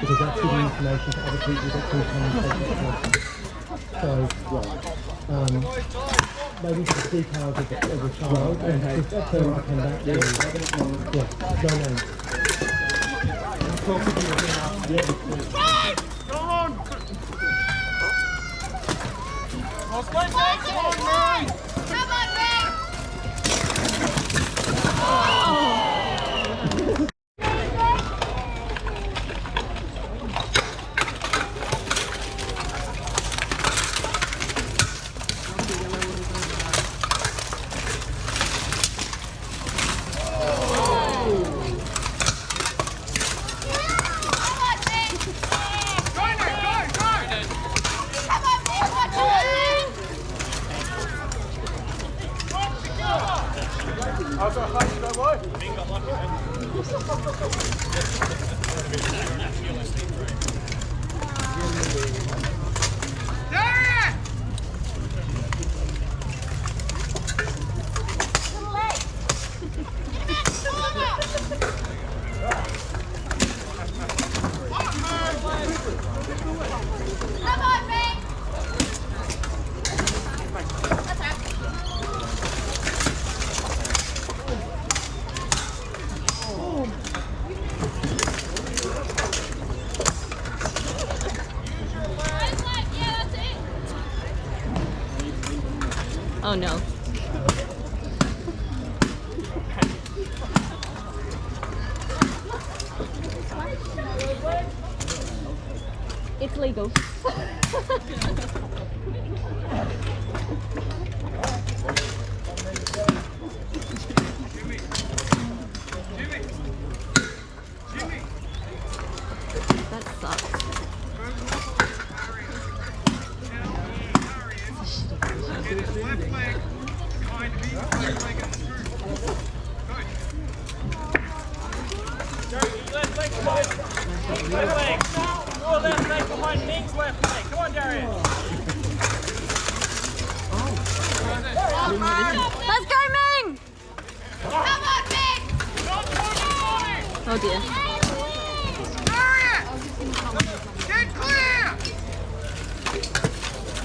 Because that's giving information to other people that can come and take it. So, maybe the details of the child, and just so I can back to you. Yeah, go on. I'll talk to you again after. Yeah. Come on! Come on, man! Come on, man! Oh no. It's legal. That sucks. Left leg. Your left leg behind Ming's left leg. Come on, Darius. Let's go, Ming! Come on, Ming! Oh dear. Darius! Get clear!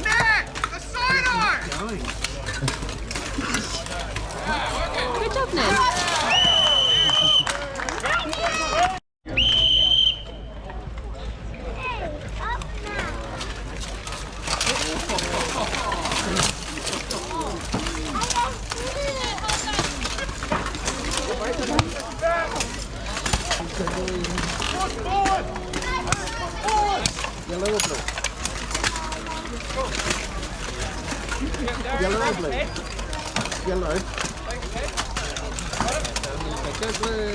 Ned! The side-eye! Good job, Ned. Yellow or blue? Yellow or blue? Yellow. You said blue.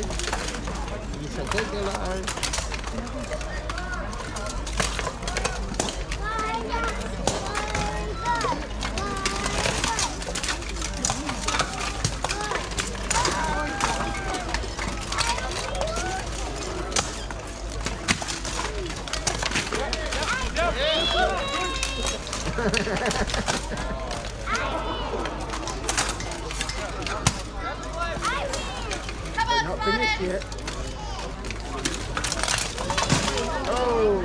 You said yellow. Not finished yet. Oh!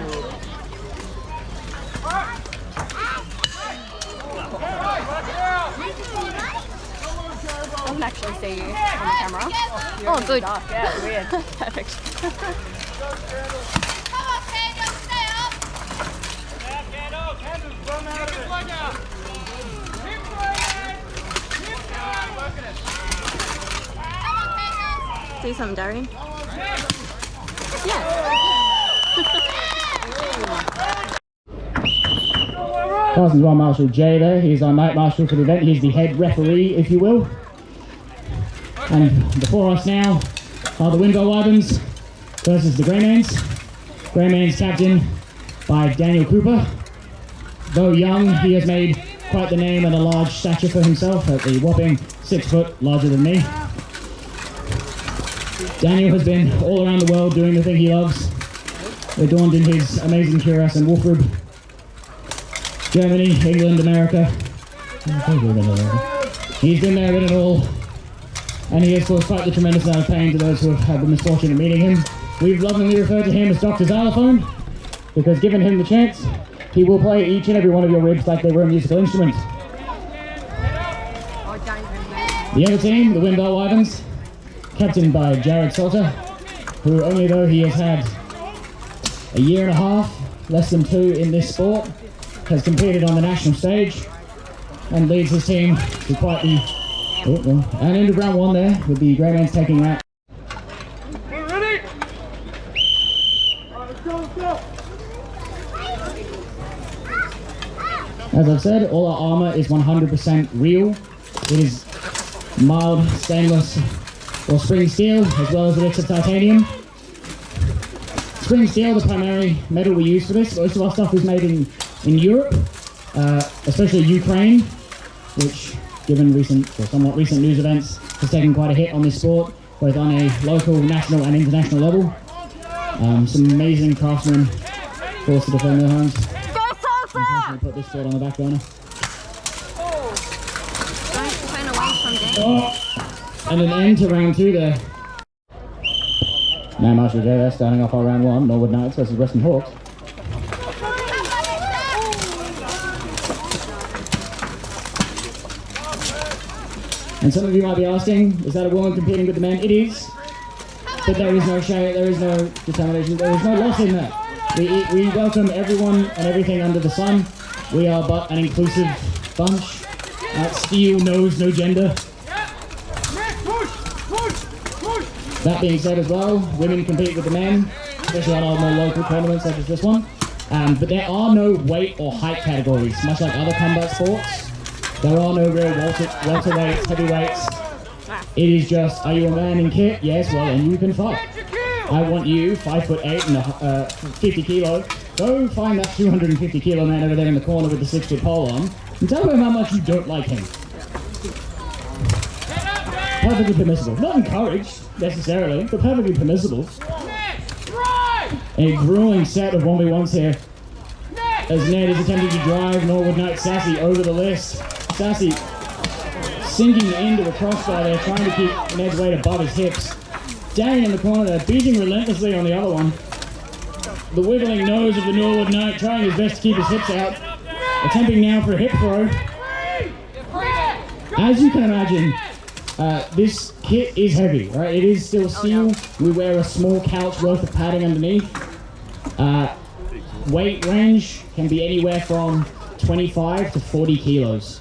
Oh, good. Yeah, weird. Perfect. Do something, Darian. Yeah. Parsons One Marshal Jay there, he's our night marshal for the event, he's the head referee, if you will. And before us now are the Wynn Wyverns versus the Greymans. Greymans captained by Daniel Cooper. Though young, he has made quite the name and a large stature for himself at the whopping 6 foot larger than me. Daniel has been all around the world doing the thing he loves, adorned in his amazing cuirass and wolf rib. Germany, England, America. He's been there in it all, and he has caused quite the tremendous amount of pain to those who have had the misfortune of meeting him. We've lovingly referred to him as Dr. Xylophone, because given him the chance, he will play each and every one of your ribs like they were a musical instrument. The other team, the Wynn Wyverns, captained by Jared Salter, who only though he has had a year and a half, less than 2 in this sport, has competed on the national stage and leads his team to quite the... and into round 1 there, with the Greymans taking that. Ready? As I've said, all our armour is 100% real. It is mild stainless or spring steel, as well as a mix of titanium. Spring steel, the primary metal we use for this. Most of our stuff is made in Europe, especially Ukraine, which, given recent or somewhat recent news events, has taken quite a hit on this sport, both on a local, national and international level. Some amazing craftsmen forced to defend their homes. Unfortunately put this sport on the back burner. Don't turn away from game. Oh, and an end to round 2 there. Now Marshal J there, starting off our round 1, Norwood Knights versus Western Hawks. And some of you might be asking, is that a woman competing with the men? It is, but there is no shame, there is no determination, there is no loss in that. We welcome everyone and everything under the sun. We are but an inclusive bunch. Steel knows no gender. That being said as well, women compete with the men, especially on our more local tournaments such as this one. But there are no weight or height categories, much like other combat sports. There are no real welterweights, heavyweights. It is just, are you a man in kit? Yes, well then you can fight. I want you, 5'8" and 50 kilo, go find that 250 kilo man over there in the corner with the 6-foot pole on, and tell him how much you don't like him. Perfectly permissible. Not encouraged, necessarily, but perfectly permissible. A grueling set of 1v1s here, as Ned is attempting to drive Norwood Knights Sassy over the list. Sassy sinking into a crossbar there, trying to keep Ned's weight above his hips. Darian in the corner there, beating relentlessly on the other one. The wiggling nose of the Norwood Knight, trying his best to keep his hips out. Attempting now for a hip throw. As you can imagine, this kit is heavy, right? It is still steel. We wear a small couch worth of padding underneath. Weight range can be anywhere from 25 to 40 kilos.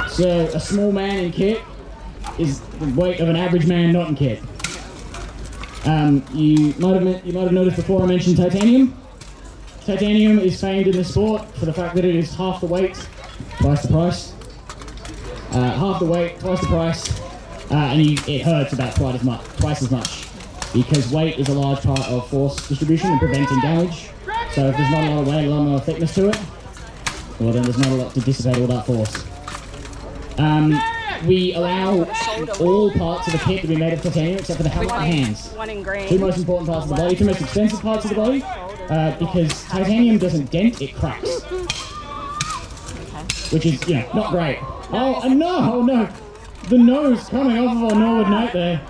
So a small man in kit is the weight of an average man not in kit. You might have noticed before I mentioned titanium. Titanium is famed in the sport for the fact that it is half the weight, twice the price. Half the weight, twice the price, and it hurts about twice as much, because weight is a large part of force distribution and preventing damage. So if there's not a lot of weight, a lot more thickness to it, well then there's not a lot to dissipate all that force. We allow all parts of the kit to be made of titanium except for the helmet and hands. One in green. 2 most important parts of the body, 2 most expensive parts of the body, because titanium doesn't dent, it cracks. Which is, you know, not great. Oh, and no! The nose coming off of our Norwood Knight there.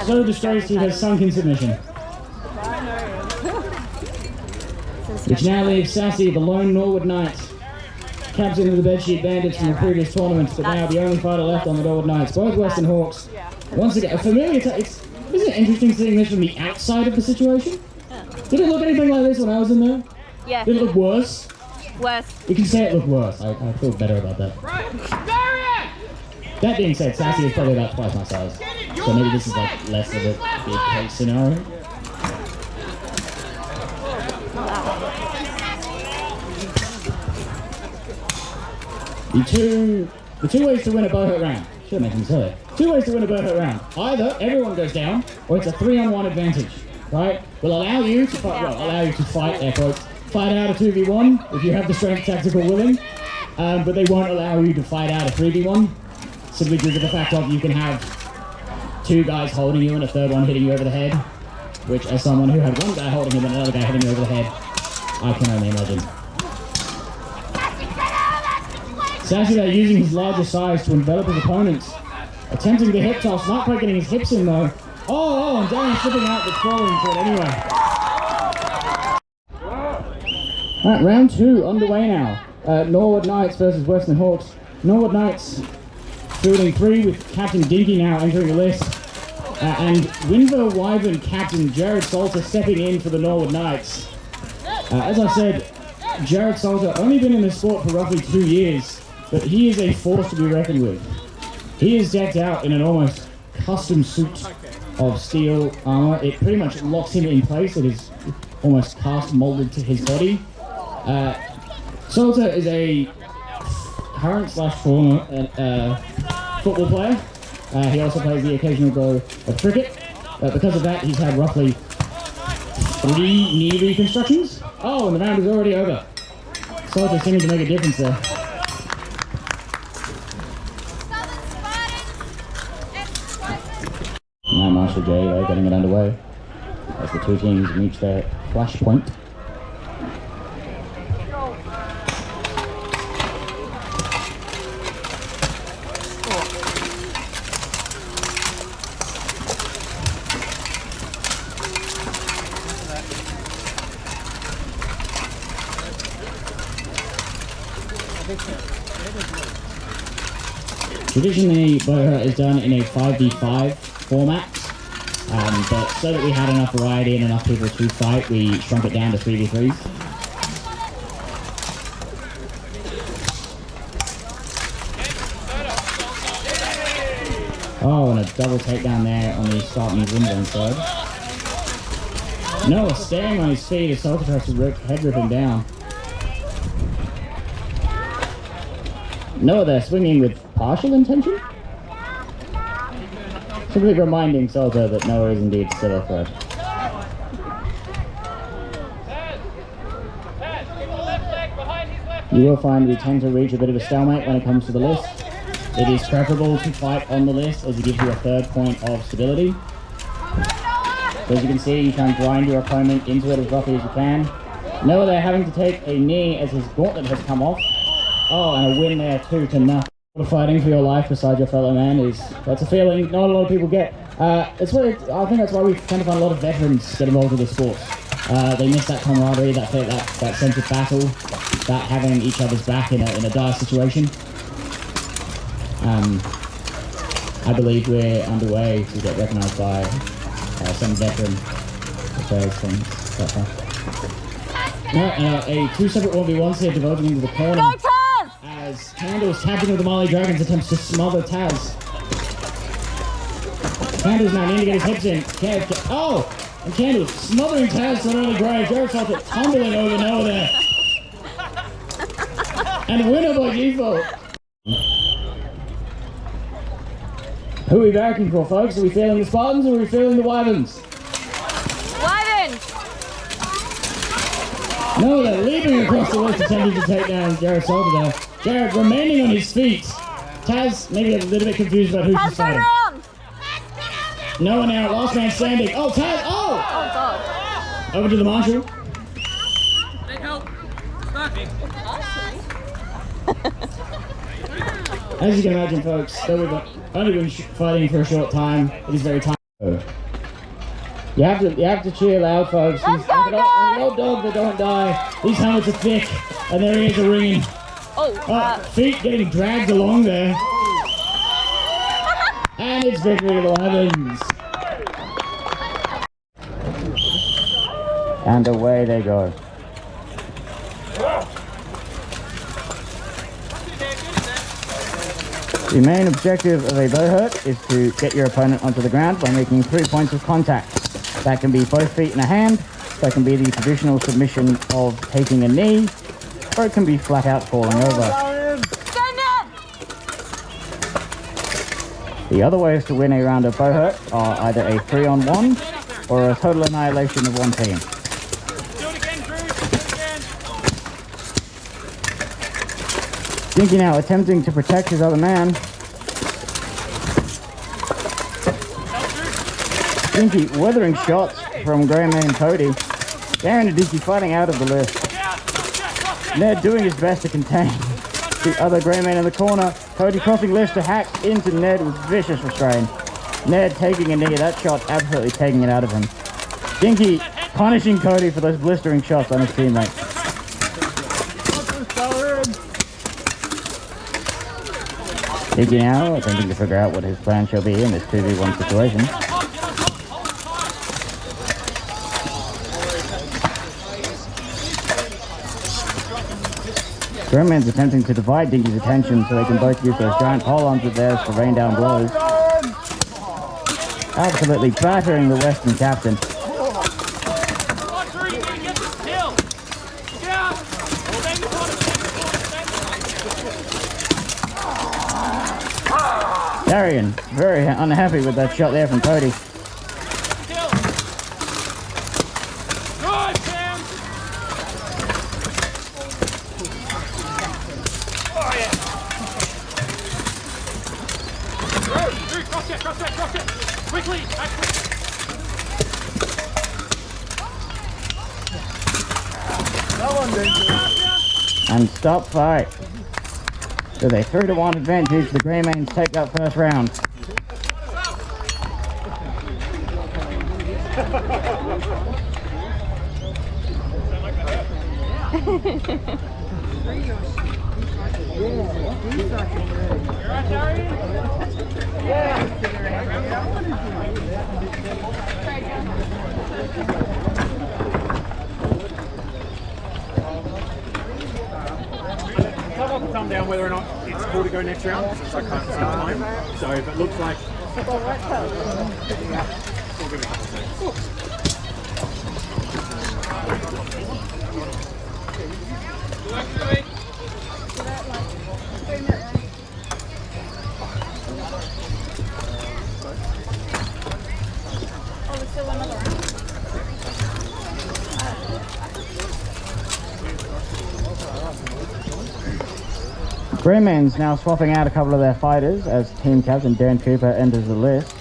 So disgraced he has sunk in submission. Which now leaves Sassy, the lone Norwood Knight, captain of the Bedsheet Bandits from the previous tournament, but now the only fighter left on the Norwood Knights. Both Western Hawks Once again, a familiar attack. Isn't it interesting seeing this from the outside of the situation? Yeah. Did it look anything like this when I was in there? Yeah. Did it look worse? Worse. You can say it looked worse. I feel better about that. That being said, Sassy is probably about twice my size. So maybe this is like less of a big case scenario. The two ways to win a bow hurt round. Should have mentioned this earlier. 2 ways to win a bow hurt round. Either everyone goes down, or it's a 3-on-1 advantage. Right? Will allow you to fight, air quotes, fight out a 2v1 if you have the strength, tactical, willing. But they won't allow you to fight out a 3v1, simply due to the fact of you can have 2 guys holding you and a third one hitting you over the head. Which, as someone who had 1 guy holding him and another guy hitting you over the head, I can only imagine. Sassy there using his larger size to envelop his opponents. Attempting the hip toss, not quite getting his hips in though. Oh, and Darren slipping out but falling for it anyway. Alright, round 2 underway now. Norwood Knights versus Western Hawks. Norwood Knights fielding 3 with Captain Dinky now entering the list. And Wyvern captain Jared Salter stepping in for the Norwood Knights. As I said, Jared Salter only been in the sport for roughly 2 years, but he is a force to be reckoned with. He is decked out in an almost custom suit of steel armor. It pretty much locks him in place. It is almost cast molded to his body. Salter is a current/former football player. He also plays the occasional go of cricket. Because of that, he's had roughly 3 knee reconstructions. Oh, and the round is already over. Salter seeming to make a difference there. Now Marshall J there getting it underway as the 2 teams reach their flash point. Traditionally, Boha is done in a 5v5 format, but so that we had enough variety and enough people to fight, we shrunk it down to 3v3s. Oh, and a double takedown there on the Spartans Wyverns side. Noah staying on his feet as Salter tries to head rip him down. Noah there swinging with partial intention? Simply reminding Salter that Noah is indeed still a threat. You will find we tend to reach a bit of a stalemate when it comes to the list. It is preferable to fight on the list as it gives you a 3rd point of stability. So as you can see, you try and grind your opponent into it as roughly as you can. Noah there having to take a knee as his gauntlet has come off. Oh, and a win there 2-0. Fighting for your life beside your fellow man that's a feeling not a lot of people get. I think that's why we tend to find a lot of veterans get involved with the sport. They miss that camaraderie, that sense of battle, that having each other's back in a dire situation. I believe we're underway to get recognised by some veteran affairs things. A 2 separate 1v1s here developing into the corner. Go, Taz! As Candles, captain of the Mallee Dragons, attempts to smother Taz. Candles now needing to get his hips in. Oh! And Candles smothering Taz to an early grave. Jared Salter tumbling over Noah there. And a winner by default. Who are we backing for, folks? Are we feeling the Spartans or are we feeling the Wyverns? Wyverns! No, they're leaping across the list attempting to take down Jared Salter there. Jared remaining on his feet. Taz maybe a little bit confused about who she's fighting. Noah now, last man standing. Oh, Taz! Oh! Oh, God. Over to the Marshal. Big help. As you can imagine, folks, though we've only been fighting for a short time, it is very time. You have to cheer loud, folks. Let's go, like an old dog that don't die. These helmets are thick, and their ears are ringing. Oh, feet getting dragged along there. And it's victory to the Wyverns. And away they go. The main objective of a bow hurt is to get your opponent onto the ground by making 3 points of contact. That can be both feet and a hand, that can be the traditional submission of taking a knee, or it can be flat out falling over. The other ways to win a round of bow hurt are either a 3-on-1 or a total annihilation of one team. Do it again, Drew. Do it again. Dinky now attempting to protect his other man. Dinky weathering shots from Greymane and Cody. Darren and Dinky fighting out of the list. Ned doing his best to contain the other Greymane in the corner. Cody crossing list to hack into Ned with vicious restraint. Ned taking a knee, that shot absolutely taking it out of him. Dinky punishing Cody for those blistering shots on his teammate. Dinky now attempting to figure out what his plan shall be in this 2v1 situation. Greymane's attempting to divide Dinky's attention so they can both use those giant pole-arms of theirs to rain down blows. Absolutely battering the Western captain. Darian, very unhappy with that shot there from Cody. And stop fight. So they 3-1 advantage. The Greymanes take that first round. Come down whether or not it's cool to go next round, since I can't see time. So if it looks like Greymane's now swapping out a couple of their fighters as team captain Darren Cooper enters the list.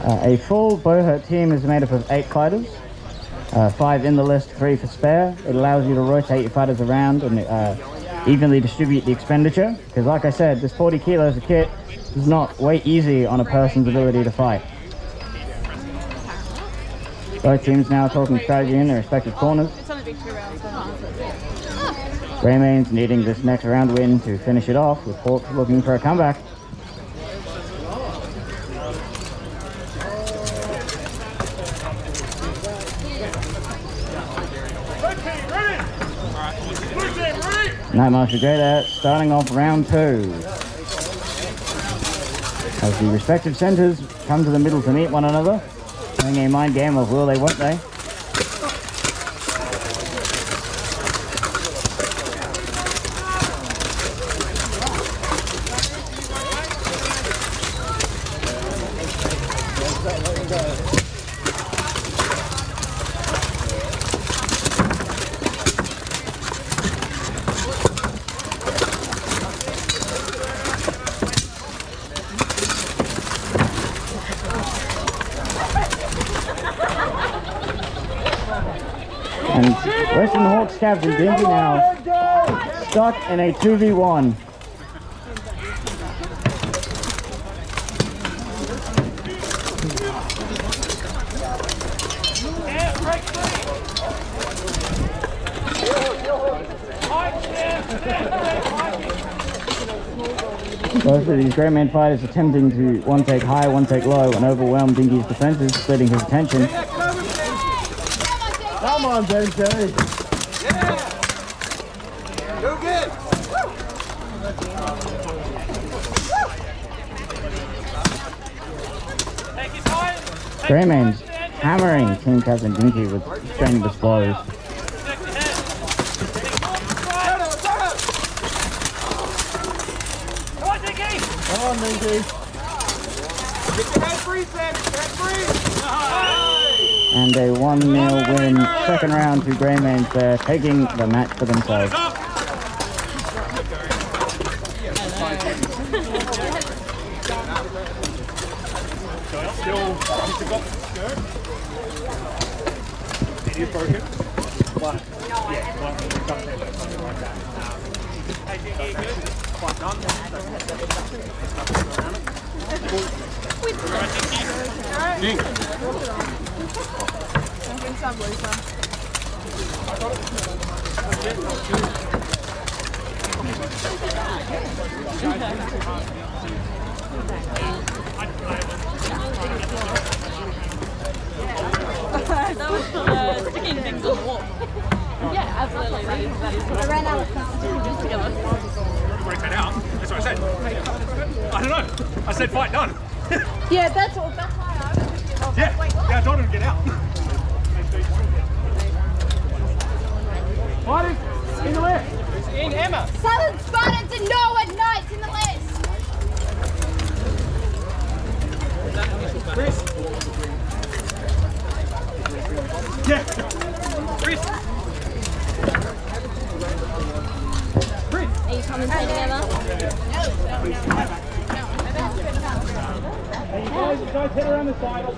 A full bow hurt team is made up of 8 fighters, 5 in the list, 3 for spare. It allows you to rotate your fighters around and evenly distribute the expenditure, because like I said, this 40 kilos of kit does not weigh easy on a person's ability to fight. Both teams now talking strategy in their respective corners. Greymane's needing this next round win to finish it off, with Hawks looking for a comeback. Night Marshal Grey there, starting off round 2. As the respective centres come to the middle to meet one another, playing a mind game of will they, won't they. And Western Hawks captain Dinky now stuck in a 2v1. Both of these Grey Man fighters attempting to one take high, one take low, and overwhelm Dingy's defenses, splitting his attention. Come on, Benji. Go good. Grey Man's hammering Team Captain Dinky with strenuous blows. Come on, Dinky. Get your head free, Sam. Head free. And a 1-0 win, second round to Grey Man's there, taking the match for themselves. It is broken, but yeah, like something like that. Quite done. Sticking things on the wall. Yeah, absolutely. That is I ran out of time together. Break that out. That's what I said. I don't know. I said fight done. Yeah, that's all. That's why I was Yeah, I told him to get out. Fighters, in the left. In Emma. Southern Spartans and Norwood Knights in the list. Chris. Yeah. Chris. Are you commentating, Emma? Guys, head around the side. You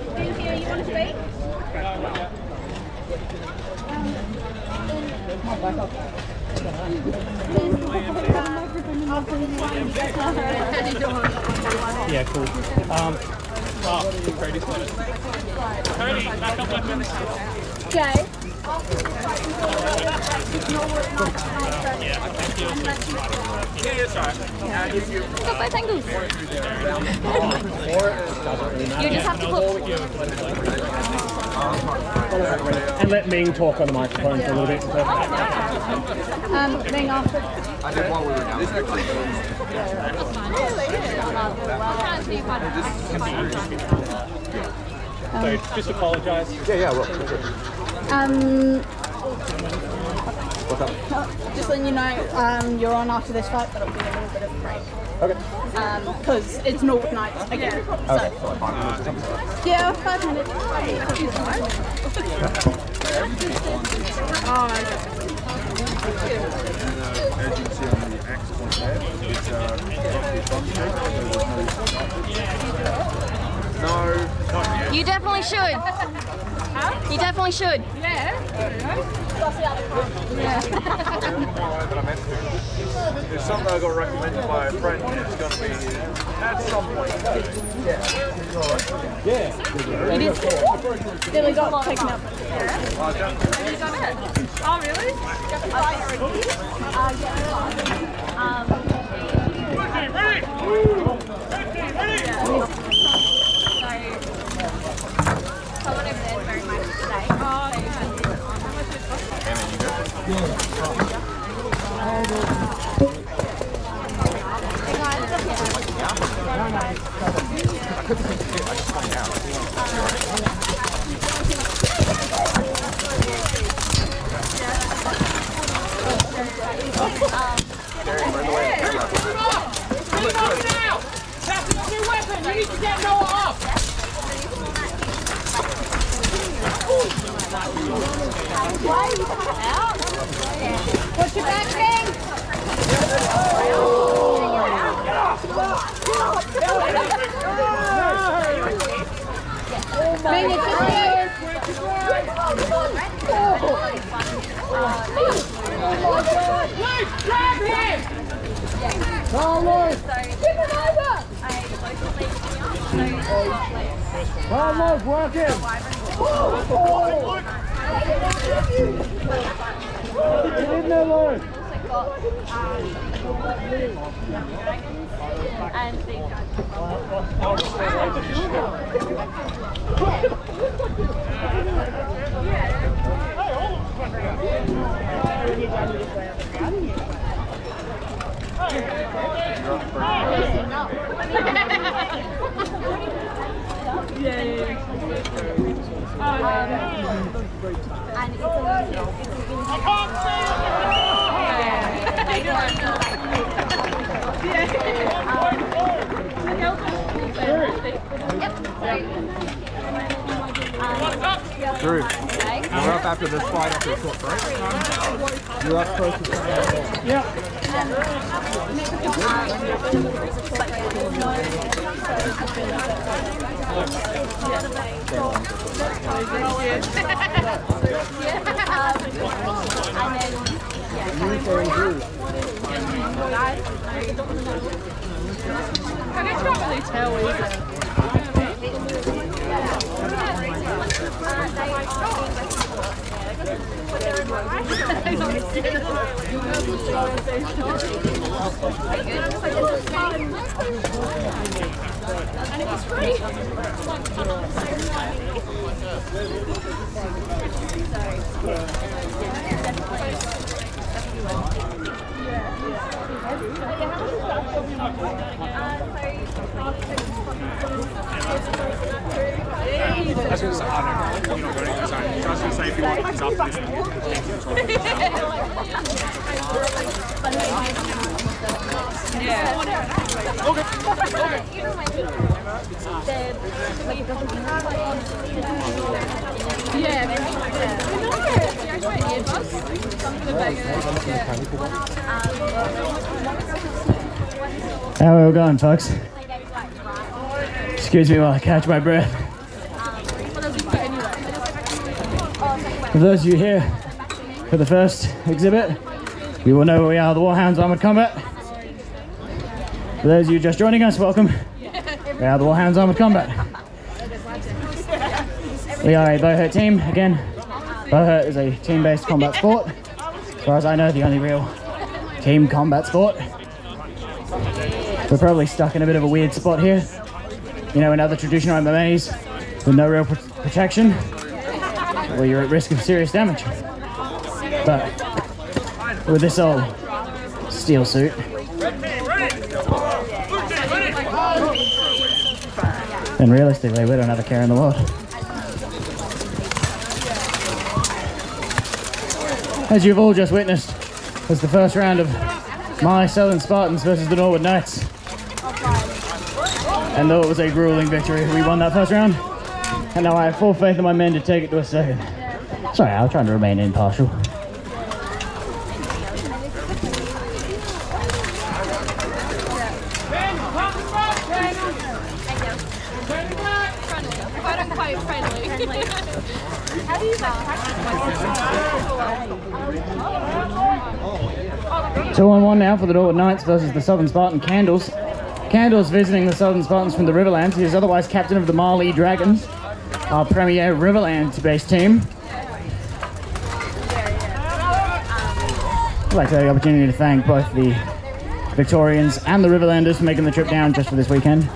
want to speak? Yeah, cool. Cody, back up like this. Jay. Yeah, sorry. Got both angles. You just have to put. And let Ming talk on the microphone for a little bit. Ming after. I did while we were down. So just apologise. Yeah, well. What's up? Just letting you know, you're on after this fight, but it'll be a little bit of a break. Okay. Because it's Norwood Knights again. Okay. So, yeah, 5 minutes. As you can see on the axe point there, it's a bump shape, so no, You definitely should. You definitely should. but I meant to. There's something I got recommended by a friend, and it's going to be at some point. Billy got taken up. Oh, really? Someone over there is very much today. That's a new weapon. You need to get Noah off. What's your back thing? Bring it to Grab him. Come on, come on, work it. Get in there, Lauren. got Dragons and VIC and Drew, you're up after this fight after a short break. You're up close to coming out there. Yeah. I can't really tell either. And it was free. I was going to say, I don't know, you're not going to do something. I was going to say, if you want to up this How are we all going, folks? Excuse me while I catch my breath. For those of you here for the first exhibit, you will know where we are, the Warhounds Armoured Combat. For those of you just joining us, welcome. We are the Warhounds Armoured Combat. We are a bowhurt team. Again, bowhurt is a team-based combat sport. As far as I know, the only real team combat sport. We're probably stuck in a bit of a weird spot here. You know, in other traditional MMAs, with no real protection, where you're at risk of serious damage. But with this old steel suit, then realistically, we don't have a care in the world. As you've all just witnessed, was the first round of my Southern Spartans versus the Norwood Knights. And though it was a grueling victory, we won that first round. And now I have full faith in my men to take it to a second. Sorry, I was trying to remain impartial. Two on one now for the Norwood Knights versus the Southern Spartan Candles. Candles visiting the Southern Spartans from the Riverlands. He is otherwise captain of the Mallee Dragons, our premier Riverlands-based team. I'd like to have the opportunity to thank both the Victorians and the Riverlanders for making the trip down just for this weekend.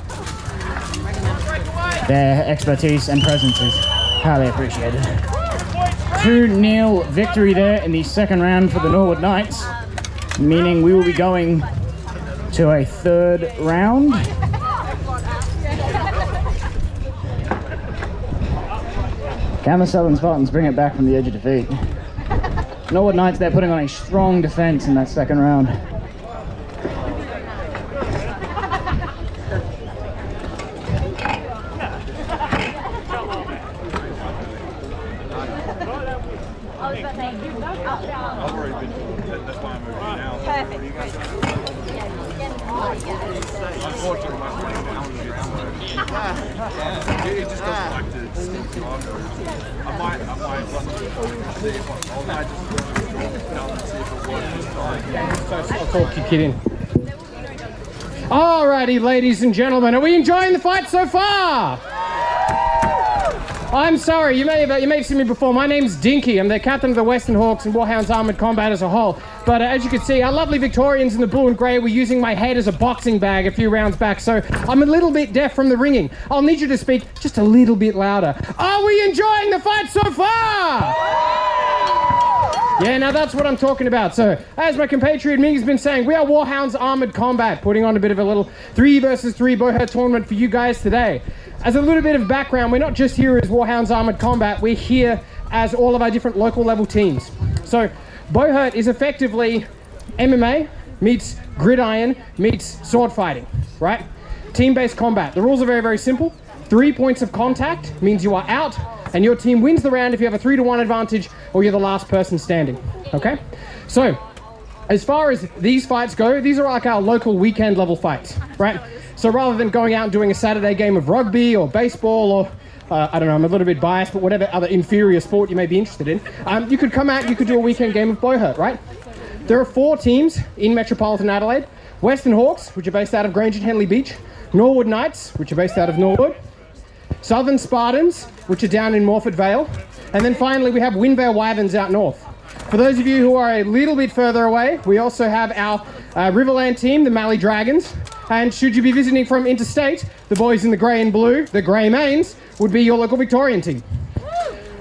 Their expertise and presence is highly appreciated. 2-0 victory there in the second round for the Norwood Knights, meaning we will be going to a third round. Can the Southern Spartans bring it back from the edge of defeat? Norwood Knights, they're putting on a strong defense in that second round. Alrighty, ladies and gentlemen, are we enjoying the fight so far? I'm sorry, you may have seen me before. My name's Dinky. I'm the captain of the Western Hawks and Warhounds Armoured Combat as a whole. But as you can see, our lovely Victorians in the blue and grey were using my head as a boxing bag a few rounds back, so I'm a little bit deaf from the ringing. I'll need you to speak just a little bit louder. Are we enjoying the fight so far? Yeah, now that's what I'm talking about. So, as my compatriot Ming has been saying, we are Warhounds Armoured Combat, putting on a bit of a little 3 versus 3 bowhurt tournament for you guys today. As a little bit of background, we're not just here as Warhounds Armoured Combat, we're here as all of our different local level teams. So, bowhurt is effectively MMA meets gridiron meets sword fighting, right? Team-based combat. The rules are very, very simple. 3 points of contact means you are out, and your team wins the round if you have a 3-to-1 advantage or you're the last person standing, okay? So, as far as these fights go, these are like our local weekend level fights, right? So rather than going out and doing a Saturday game of rugby or baseball or, I don't know, I'm a little bit biased, but whatever other inferior sport you may be interested in, you could come out, you could do a weekend game of bowhurt, right? There are 4 teams in metropolitan Adelaide. Western Hawks, which are based out of Grange and Henley Beach. Norwood Knights, which are based out of Norwood. Southern Spartans, which are down in Morford Vale. And then finally we have Wynn Wyverns out north. For those of you who are a little bit further away, we also have our Riverland team, the Mallee Dragons. And should you be visiting from interstate, the boys in the grey and blue, the grey mains, would be your local Victorian team.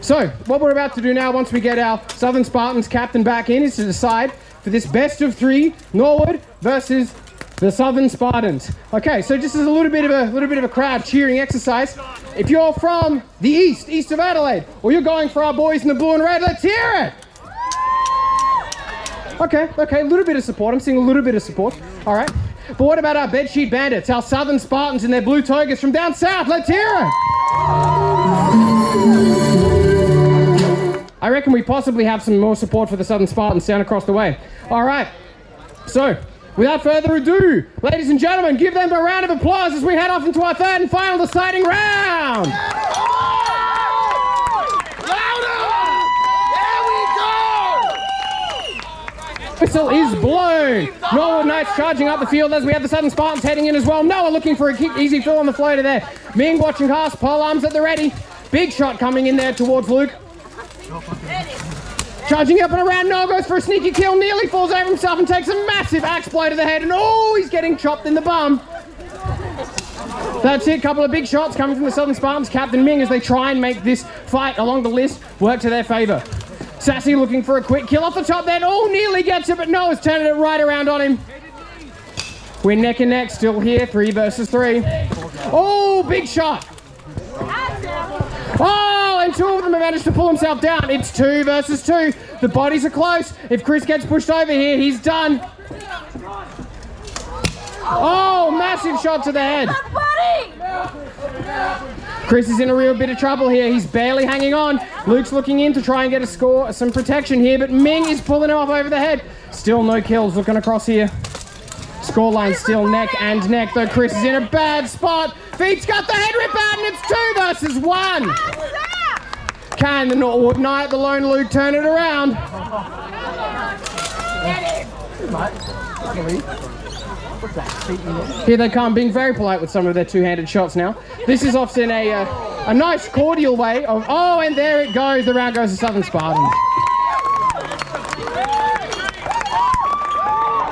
So, what we're about to do now, once we get our Southern Spartans captain back in, is to decide for this best of 3, Norwood versus the Southern Spartans. Okay, so just as a little bit of a crowd cheering exercise, if you're from the east of Adelaide, or you're going for our boys in the blue and red, let's hear it! Okay, a little bit of support. I'm seeing a little bit of support. All right. But what about our bedsheet bandits, our Southern Spartans in their blue togas from down south? Let's hear it! I reckon we possibly have some more support for the Southern Spartans down across the way. All right. So, without further ado, ladies and gentlemen, give them a round of applause as we head off into our 3rd and final deciding round! Whistle is blown. Norwood Knights charging up the field as we have the Southern Spartans heading in as well. Noah looking for a kick, easy fill on the floater there. Ming watching past, pole arms at the ready. Big shot coming in there towards Luke. Charging up and around, Noah goes for a sneaky kill, nearly falls over himself and takes a massive axe blow to the head, and oh, he's getting chopped in the bum. That's it, couple of big shots coming from the Southern Spartans, Captain Ming, as they try and make this fight along the list work to their favour. Sassy looking for a quick kill off the top then. Oh, nearly gets it, but Noah's turning it right around on him. We're neck and neck, still here, 3 versus 3. Oh, big shot. Oh, and 2 of them have managed to pull himself down. It's 2 versus 2. The bodies are close. If Chris gets pushed over here, he's done. Oh, massive shot to the head. Chris is in a real bit of trouble here. He's barely hanging on. Luke's looking in to try and get a score, some protection here, but Ming is pulling him off over the head. Still no kills. Looking across here. Scoreline still neck and neck, though Chris is in a bad spot. Feet's got the head rip out, and it's 2 versus 1. Can the Norwood Knight, the lone Luke, turn it around? Here they come, being very polite with some of their 2-handed shots now. This is often a nice cordial way of, oh, and there it goes, the round goes to Southern Spartans.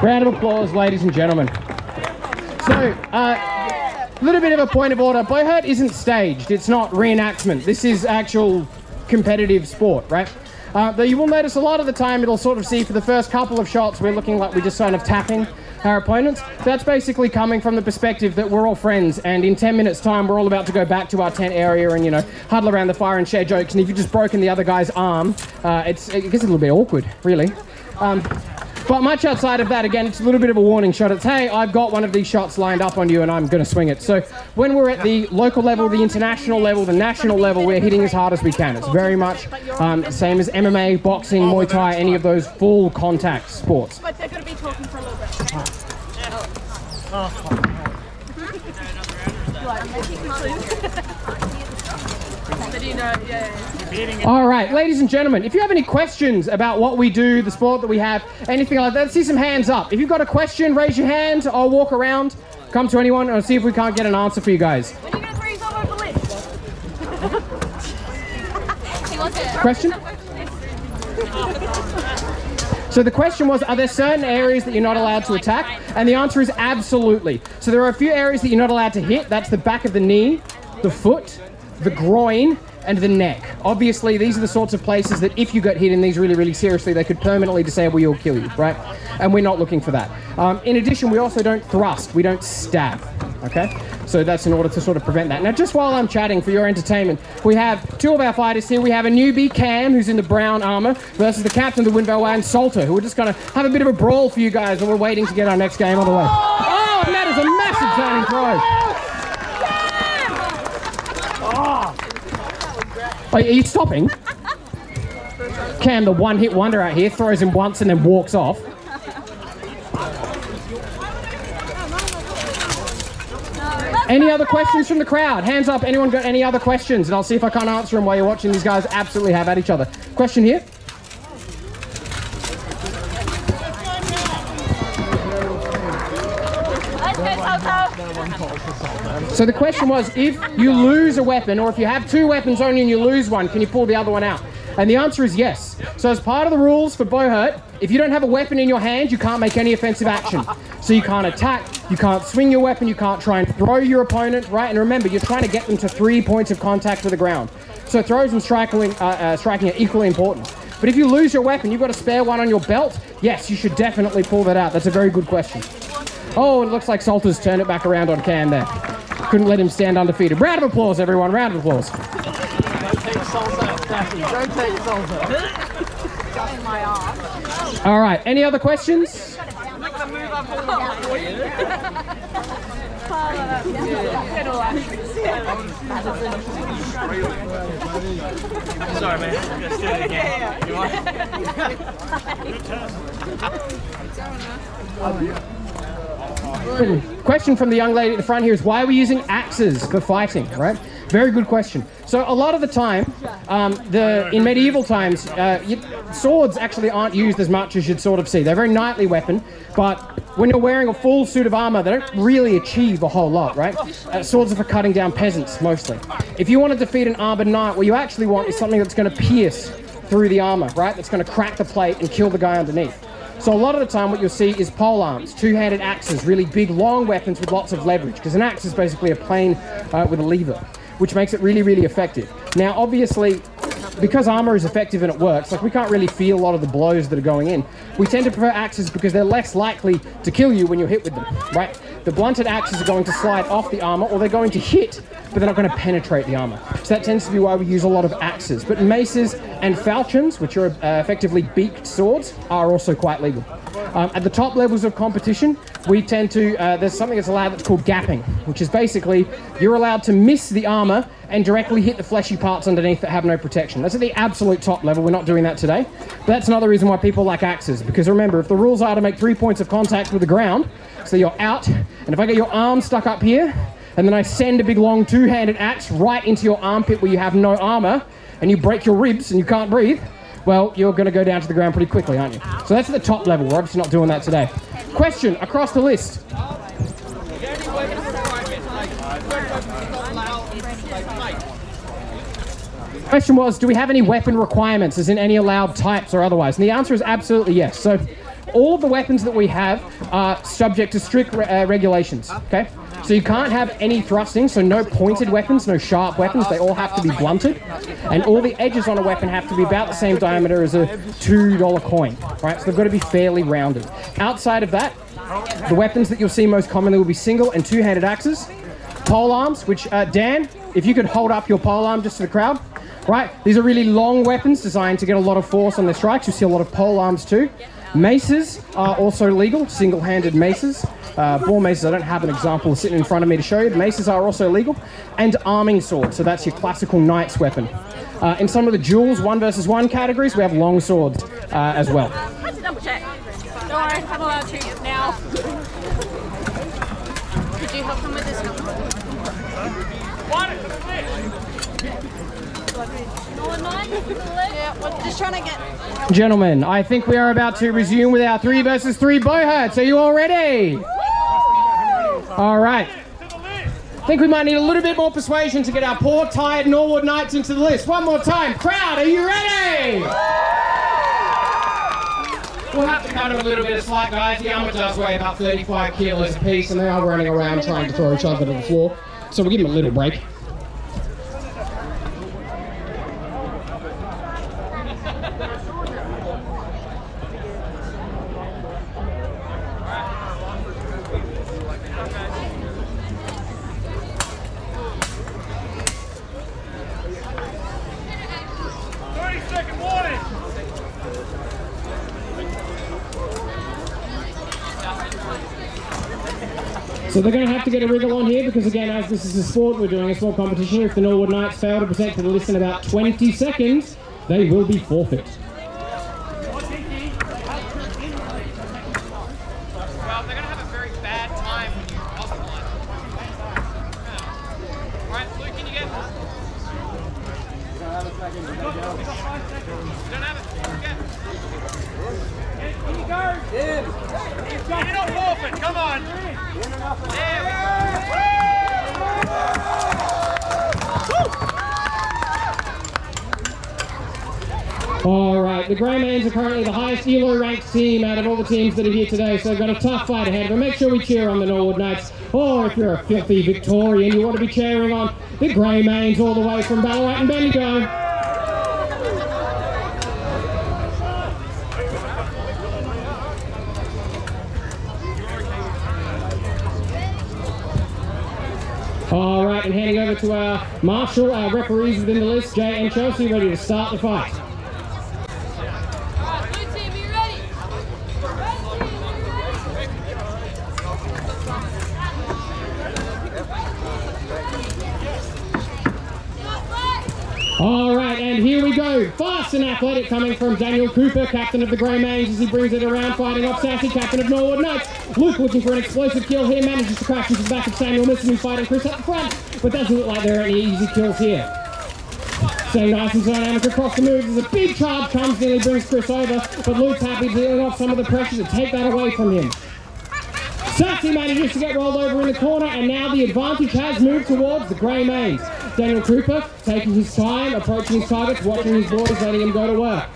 Round of applause, ladies and gentlemen. So, a little bit of a point of order. Bowhurt isn't staged, it's not reenactment. This is actual competitive sport, right? Though you will notice a lot of the time it'll sort of see for the first couple of shots we're looking like we're just kind of tapping our opponents. That's basically coming from the perspective that we're all friends, and in 10 minutes time we're all about to go back to our tent area and, you know, huddle around the fire and share jokes, and if you've just broken the other guy's arm, it gets a little bit awkward, really. But much outside of that, again, it's a little bit of a warning shot. It's, hey, I've got one of these shots lined up on you and I'm going to swing it. So when we're at the local level, the international level, the national level, we're hitting as hard as we can. It's very much same as MMA, boxing, Muay Thai, any of those full contact sports. But they're going to be talking for a little bit. All right, ladies and gentlemen, if you have any questions about what we do, the sport that we have, anything like that, let's see some hands up. If you've got a question, raise your hand. I'll walk around, come to anyone, and see if we can't get an answer for you guys. When are you going to throw yourself over the list? Question? So the question was, are there certain areas that you're not allowed to attack? And the answer is absolutely. So there are a few areas that you're not allowed to hit. That's the back of the knee, the foot, the groin, and the neck. Obviously, these are the sorts of places that if you got hit in these really, really seriously, they could permanently disable you or kill you, right? And we're not looking for that. In addition, we also don't thrust. We don't stab, okay? So that's in order to sort of prevent that. Now, just while I'm chatting for your entertainment, we have two of our fighters here. We have a newbie, Cam, who's in the brown armor, versus the captain of the Wynn, Vale, Salter, who are just going to have a bit of a brawl for you guys while we're waiting to get our next game on the way. Oh, and that is a massive turning throw. Are you stopping? Cam, the one-hit wonder out here, throws him once and then walks off. Any other questions from the crowd? Hands up, anyone got any other questions? And I'll see if I can't answer them while you're watching these guys absolutely have at each other. Question here? So the question was, if you lose a weapon, or if you have two weapons on you and you lose one, can you pull the other one out? And the answer is yes. So as part of the rules for bow hurt, if you don't have a weapon in your hand, you can't make any offensive action. So you can't attack, you can't swing your weapon, you can't try and throw your opponent, right? And remember, you're trying to get them to 3 points of contact with the ground. So throws and striking are equally important. But if you lose your weapon, you've got a spare one on your belt, yes, you should definitely pull that out. That's a very good question. Oh, it looks like Salter's turned it back around on Cam there. Couldn't let him stand undefeated. Round of applause, everyone. Round of applause. Don't take salsa, Daffy. Don't take salsa. Got in my arm. All right. Any other questions? I'm not gonna move up all that for you. Sorry, man. I'm gonna do it again. You want? Question from the young lady at the front here is, why are we using axes for fighting, right? Very good question. So a lot of the time, in medieval times, swords actually aren't used as much as you'd sort of see. They're a very knightly weapon, but when you're wearing a full suit of armor, they don't really achieve a whole lot, right? Swords are for cutting down peasants, mostly. If you want to defeat an armored knight, what you actually want is something that's going to pierce through the armor, right? That's going to crack the plate and kill the guy underneath. So a lot of the time what you'll see is pole arms, two-handed axes, really big, long weapons with lots of leverage, because an axe is basically a plane with a lever, which makes it really, really effective. Now, obviously, because armor is effective and it works, like we can't really feel a lot of the blows that are going in. We tend to prefer axes because they're less likely to kill you when you're hit with them, right? The blunted axes are going to slide off the armor, or they're going to hit, but they're not going to penetrate the armor. So that tends to be why we use a lot of axes. But maces and falchions, which are effectively beaked swords, are also quite legal. At the top levels of competition, we tend to, there's something that's allowed that's called gapping, which is basically you're allowed to miss the armor and directly hit the fleshy parts underneath that have no protection. That's at the absolute top level. We're not doing that today. But that's another reason why people like axes, because remember, if the rules are to make 3 points of contact with the ground, so you're out, and if I get your arm stuck up here, and then I send a big long two-handed axe right into your armpit where you have no armor, and you break your ribs and you can't breathe, well, you're going to go down to the ground pretty quickly, aren't you? So that's at the top level. We're obviously not doing that today. Question across the list. Question was, do we have any weapon requirements, as in any allowed types or otherwise? And the answer is absolutely yes. So all of the weapons that we have are subject to strict regulations, okay? So you can't have any thrusting, so no pointed weapons, no sharp weapons. They all have to be blunted. And all the edges on a weapon have to be about the same diameter as a $2 coin, right? So they've got to be fairly rounded. Outside of that, the weapons that you'll see most commonly will be single and two-handed axes, pole arms, which, Dan, if you could hold up your pole arm just to the crowd, right? These are really long weapons designed to get a lot of force on their strikes. You see a lot of pole arms too. Maces are also legal, single-handed maces. Ball maces, I don't have an example sitting in front of me to show you. Maces are also legal. And arming swords, so that's your classical knight's weapon. In some of the duels, 1 versus 1 categories, we have long swords as well. I had to double check. Don't worry, I'm allowed to now. Could you help them with this number? Yeah, we're just trying to get... Gentlemen, I think we are about to resume with our 3 versus 3 bow hurts. Are you all ready? All right. I think we might need a little bit more persuasion to get our poor, tired Norwood Knights into the list. One more time. Crowd, are you ready? We'll have to cut them a little bit of slack, guys. The armor does weigh about 35 kilos a piece, and they are running around trying to throw each other to the floor. So we'll give them a little break. So they're going to have to get a wriggle on here because, again, as this is a sport, we're doing a small competition. If the Norwood Knights fail to present to the list in about 20 seconds, they will be forfeit. Well, they're going to have a very bad time when you cross the line. All right, Luke, can you get one? You don't have a second. You don't have it. Can you go? You're not forfeit. Come on. There we go. All right, the Greymanes are currently the highest ELO ranked team out of all the teams that are here today, so they've got a tough fight ahead. But make sure we cheer on the Norwood Knights, or if you're a filthy Victorian, you want to be cheering on the Greymanes all the way from Ballarat and Bendigo. All right, and handing over to our marshal, our referees within the list, Jay and Chelsea, ready to start the fight. Blue team, you ready? All right, and here we go. Fast and athletic coming from Daniel Cooper, captain of the Greymanes, as he brings it around, fighting off Sassy, captain of Norwood Knights. Luke looking for an explosive kill here, manages to crash into the back of Samuel, missing and fighting Chris at the front, but doesn't look like there are any easy kills here. Staying nice and dynamic across the moves as a big charge comes, nearly brings Chris over, but Luke's happy to deal off some of the pressure to take that away from him. Sassy manages to get rolled over in the corner, and now the advantage has moved towards the Greymanes. Daniel Cooper taking his time, approaching his targets, watching his boys, letting him go to work.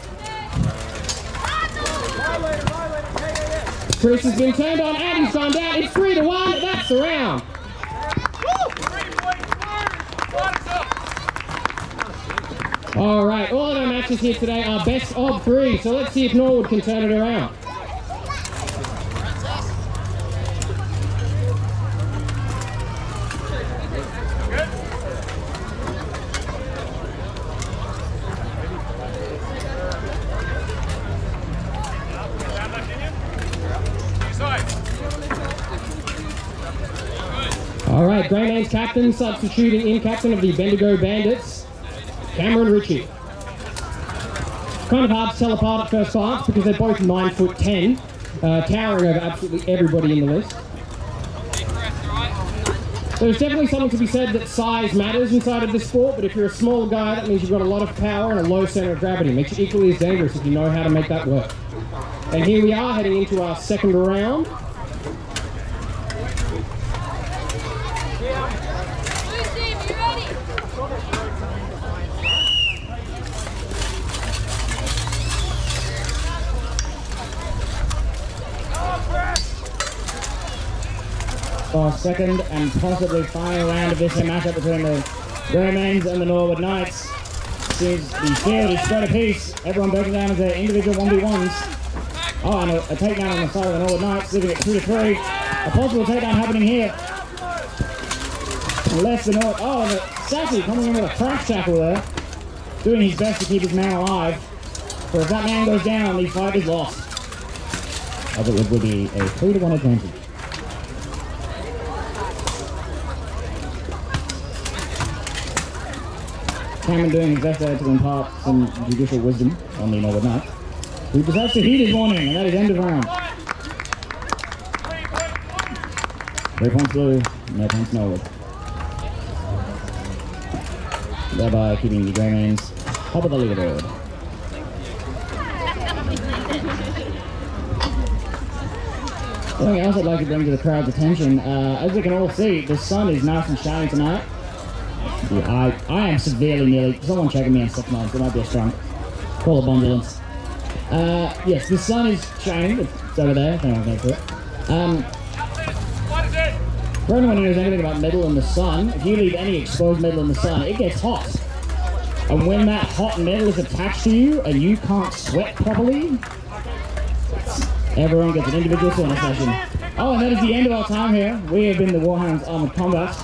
Chris has been turned on, and he's gone down. It's 3-1. That's the round. All right, all of our matches here today are best of 3, so let's see if Norwood can turn it around. All right, Greymanes captain, substituting in captain of the Bendigo Bandits, Cameron Ritchie. Kind of hard to tell apart at first glance because they're both 9'10", towering over absolutely everybody in the list. There's definitely something to be said that size matters inside of this sport, but if you're a smaller guy, that means you've got a lot of power and a low center of gravity. Makes it equally as dangerous if you know how to make that work. And here we are heading into our second round. Our second and possibly final round of this matchup between the Greymanes and the Norwood Knights. Seems the field is spread apiece. Everyone breaking down into individual 1v1s. Oh, and a takedown on the side of the Norwood Knights, leaving it 2-3. A possible takedown happening here. Less than Norwood. Oh, and Sassy coming in with a crash tackle there. Doing his best to keep his man alive. For if that man goes down, the fight is lost. As it would be a 3-1 advantage. Cameron doing his best there to impart some judicial wisdom on the Norwood Knights, who deserves to heed his warning, and that is end of round. 3 points blue, no points Norwood. Thereby keeping the Greymanes top of the leaderboard. Something else I'd like to bring to the crowd's attention, as we can all see, the sun is nice and shining tonight. Yeah, I am severely nearly, someone checking me in 6 months, it might be a strong. Call a ambulance. Yes, the sun is shining, it's over there, if anyone can see it. For anyone who knows anything about metal in the sun, if you leave any exposed metal in the sun, it gets hot. And when that hot metal is attached to you and you can't sweat properly, everyone gets an individual sauna session. Oh, and that is the end of our time here. We have been the Warhounds Armored Combat.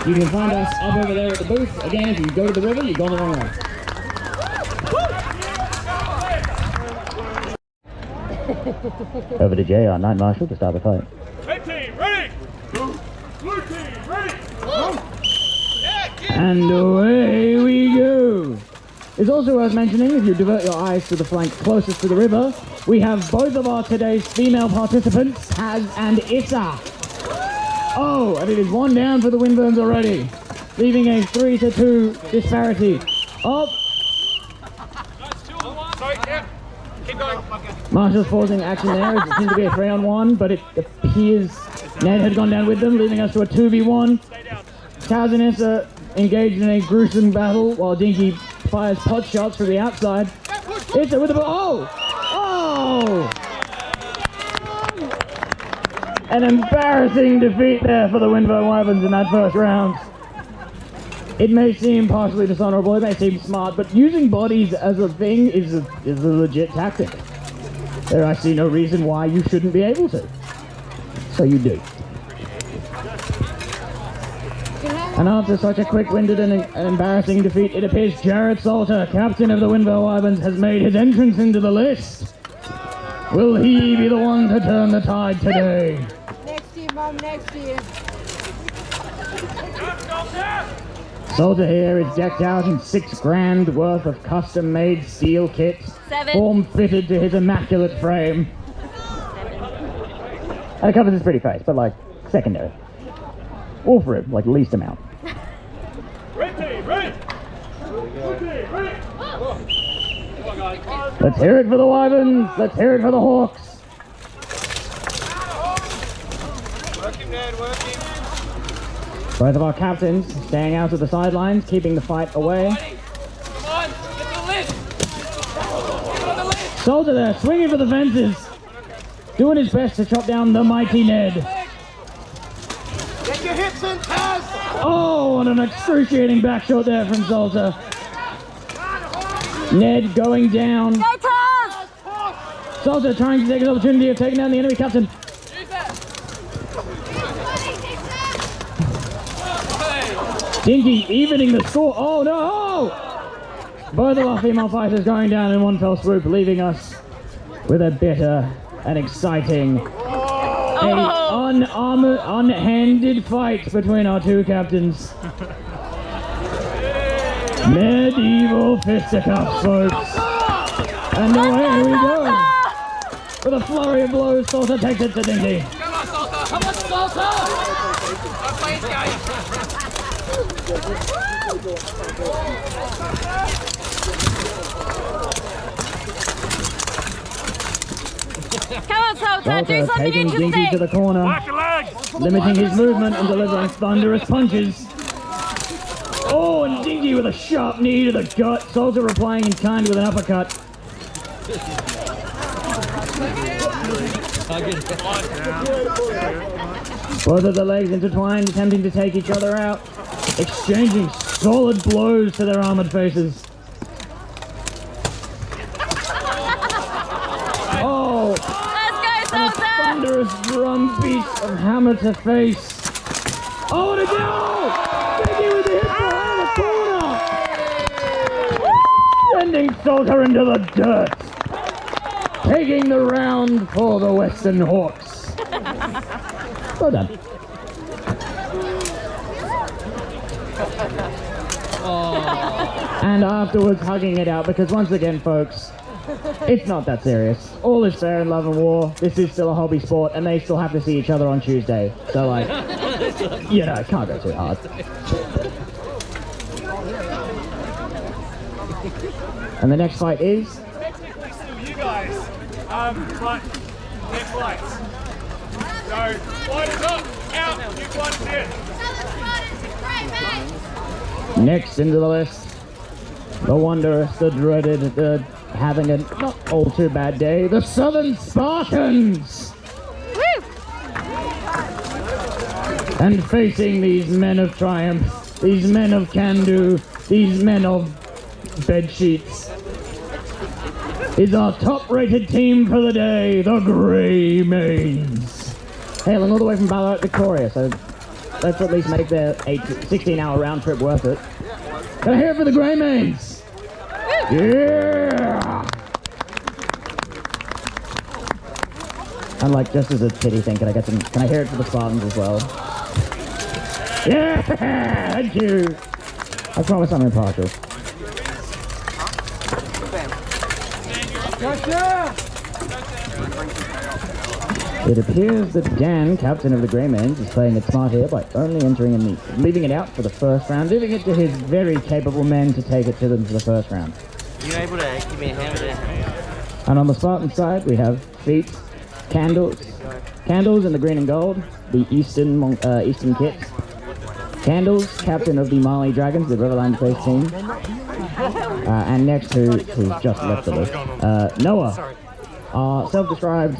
You can find us up over there at the booth. Again, if you go to the river, you've gone the wrong way. Over to Jay, our Night Marshal, to start the fight. Red team, ready! Blue team, ready! And away we go! It's also worth mentioning, if you divert your eyes to the flank closest to the river, we have both of our today's female participants, Taz and Issa. Oh, and it is 1 down for the Wyverns already, leaving a 3-2 disparity. Oh! Sorry, yeah. Keep going. Marshall's forcing action there. It seems to be a 3-on-1, but it appears Ned had gone down with them, leaving us to a 2v1. Taz and Issa engaged in a gruesome battle while Dinky fires pot shots from the outside. Issa with the ball. Oh! An embarrassing defeat there for the Wyverns in that first round. It may seem partially dishonorable, it may seem smart, but using bodies as a thing is a legit tactic. There I see no reason why you shouldn't be able to. So you do. And after such a quick-winded and embarrassing defeat, it appears Jared Salter, captain of the Wyverns, has made his entrance into the list. Will he be the one to turn the tide today? Next year, Mum, next year. Salter here is decked out in $6,000 worth of custom-made steel kits, form-fitted to his immaculate frame. And it covers his pretty face, but like, secondary. All for him, like, least amount. Red team, ready! Blue team, ready! Let's hear it for the Wyverns, let's hear it for the Hawks. Working, Ned, working. Both of our captains staying out of the sidelines, keeping the fight away. Come on, get to the list! Get on the list! Salter there, swinging for the fences. Doing his best to chop down the mighty Ned. Get your hips in, Taz! Oh, and an excruciating back shot there from Salter. Ned going down. Go, Taz! Salter trying to take his opportunity of taking down the enemy captain. Dinky evening the score. Oh no! Both of our female fighters going down in one fell swoop, leaving us with a bitter and exciting, unarmored, unhanded fight between our two captains. Medieval fisticuffs, folks. And away we go. With a flurry of blows, Salter takes it to Dinky. Come on, Salter! Come on, Salter! Don't play his game! Come on, Salter, do Salter something taking Dinky to interesting! the corner, Back your legs! limiting his movement and delivering thunderous punches. Oh, and Dinky with a sharp knee to the gut. Salter replying in kind with an uppercut. Both of the legs intertwined, attempting to take each other out, exchanging solid blows to their armored faces. Oh, Let's go, and a Salter! thunderous drum beat of hammer to face. Oh, and a goal! Dinky with the hit behind the corner! Sending Salter into the dirt. Taking the round for the Western Hawks. Well done. And afterwards hugging it out, because once again, folks, it's not that serious. All is fair in love and war. This is still a hobby sport, and they still have to see each other on Tuesday. So, like, you know, it can't go too hard. And the next fight is... Technically still you guys, but next lights. Next into the list, the wondrous, the dreaded, the having a not all too bad day, the Southern Spartans! And facing these men of triumph, these men of can-do, these men of bedsheets, is our top-rated team for the day, the Grey Mains. Hailing all the way from Ballarat, Victoria, so let's at least make their 16-hour round trip worth it. Can I hear it for the Grey Mains? Yeah! And like, just as a pity thing, can I hear it for the Spartans as well? Yeah! Thank you! I promise I'm impartial. It appears that Dan, captain of the Grey Mains, is playing it smart here by only entering in the, leaving it out for the first round, leaving it to his very capable men to take it to them for the first round. Are you able to give me a hand with that? And on the Spartan side, we have feet, candles in the green and gold, the Eastern kit. Candles, captain of the Mallee Dragons, the Riverlands based team. And next, who's just left the list, Noah, self-described.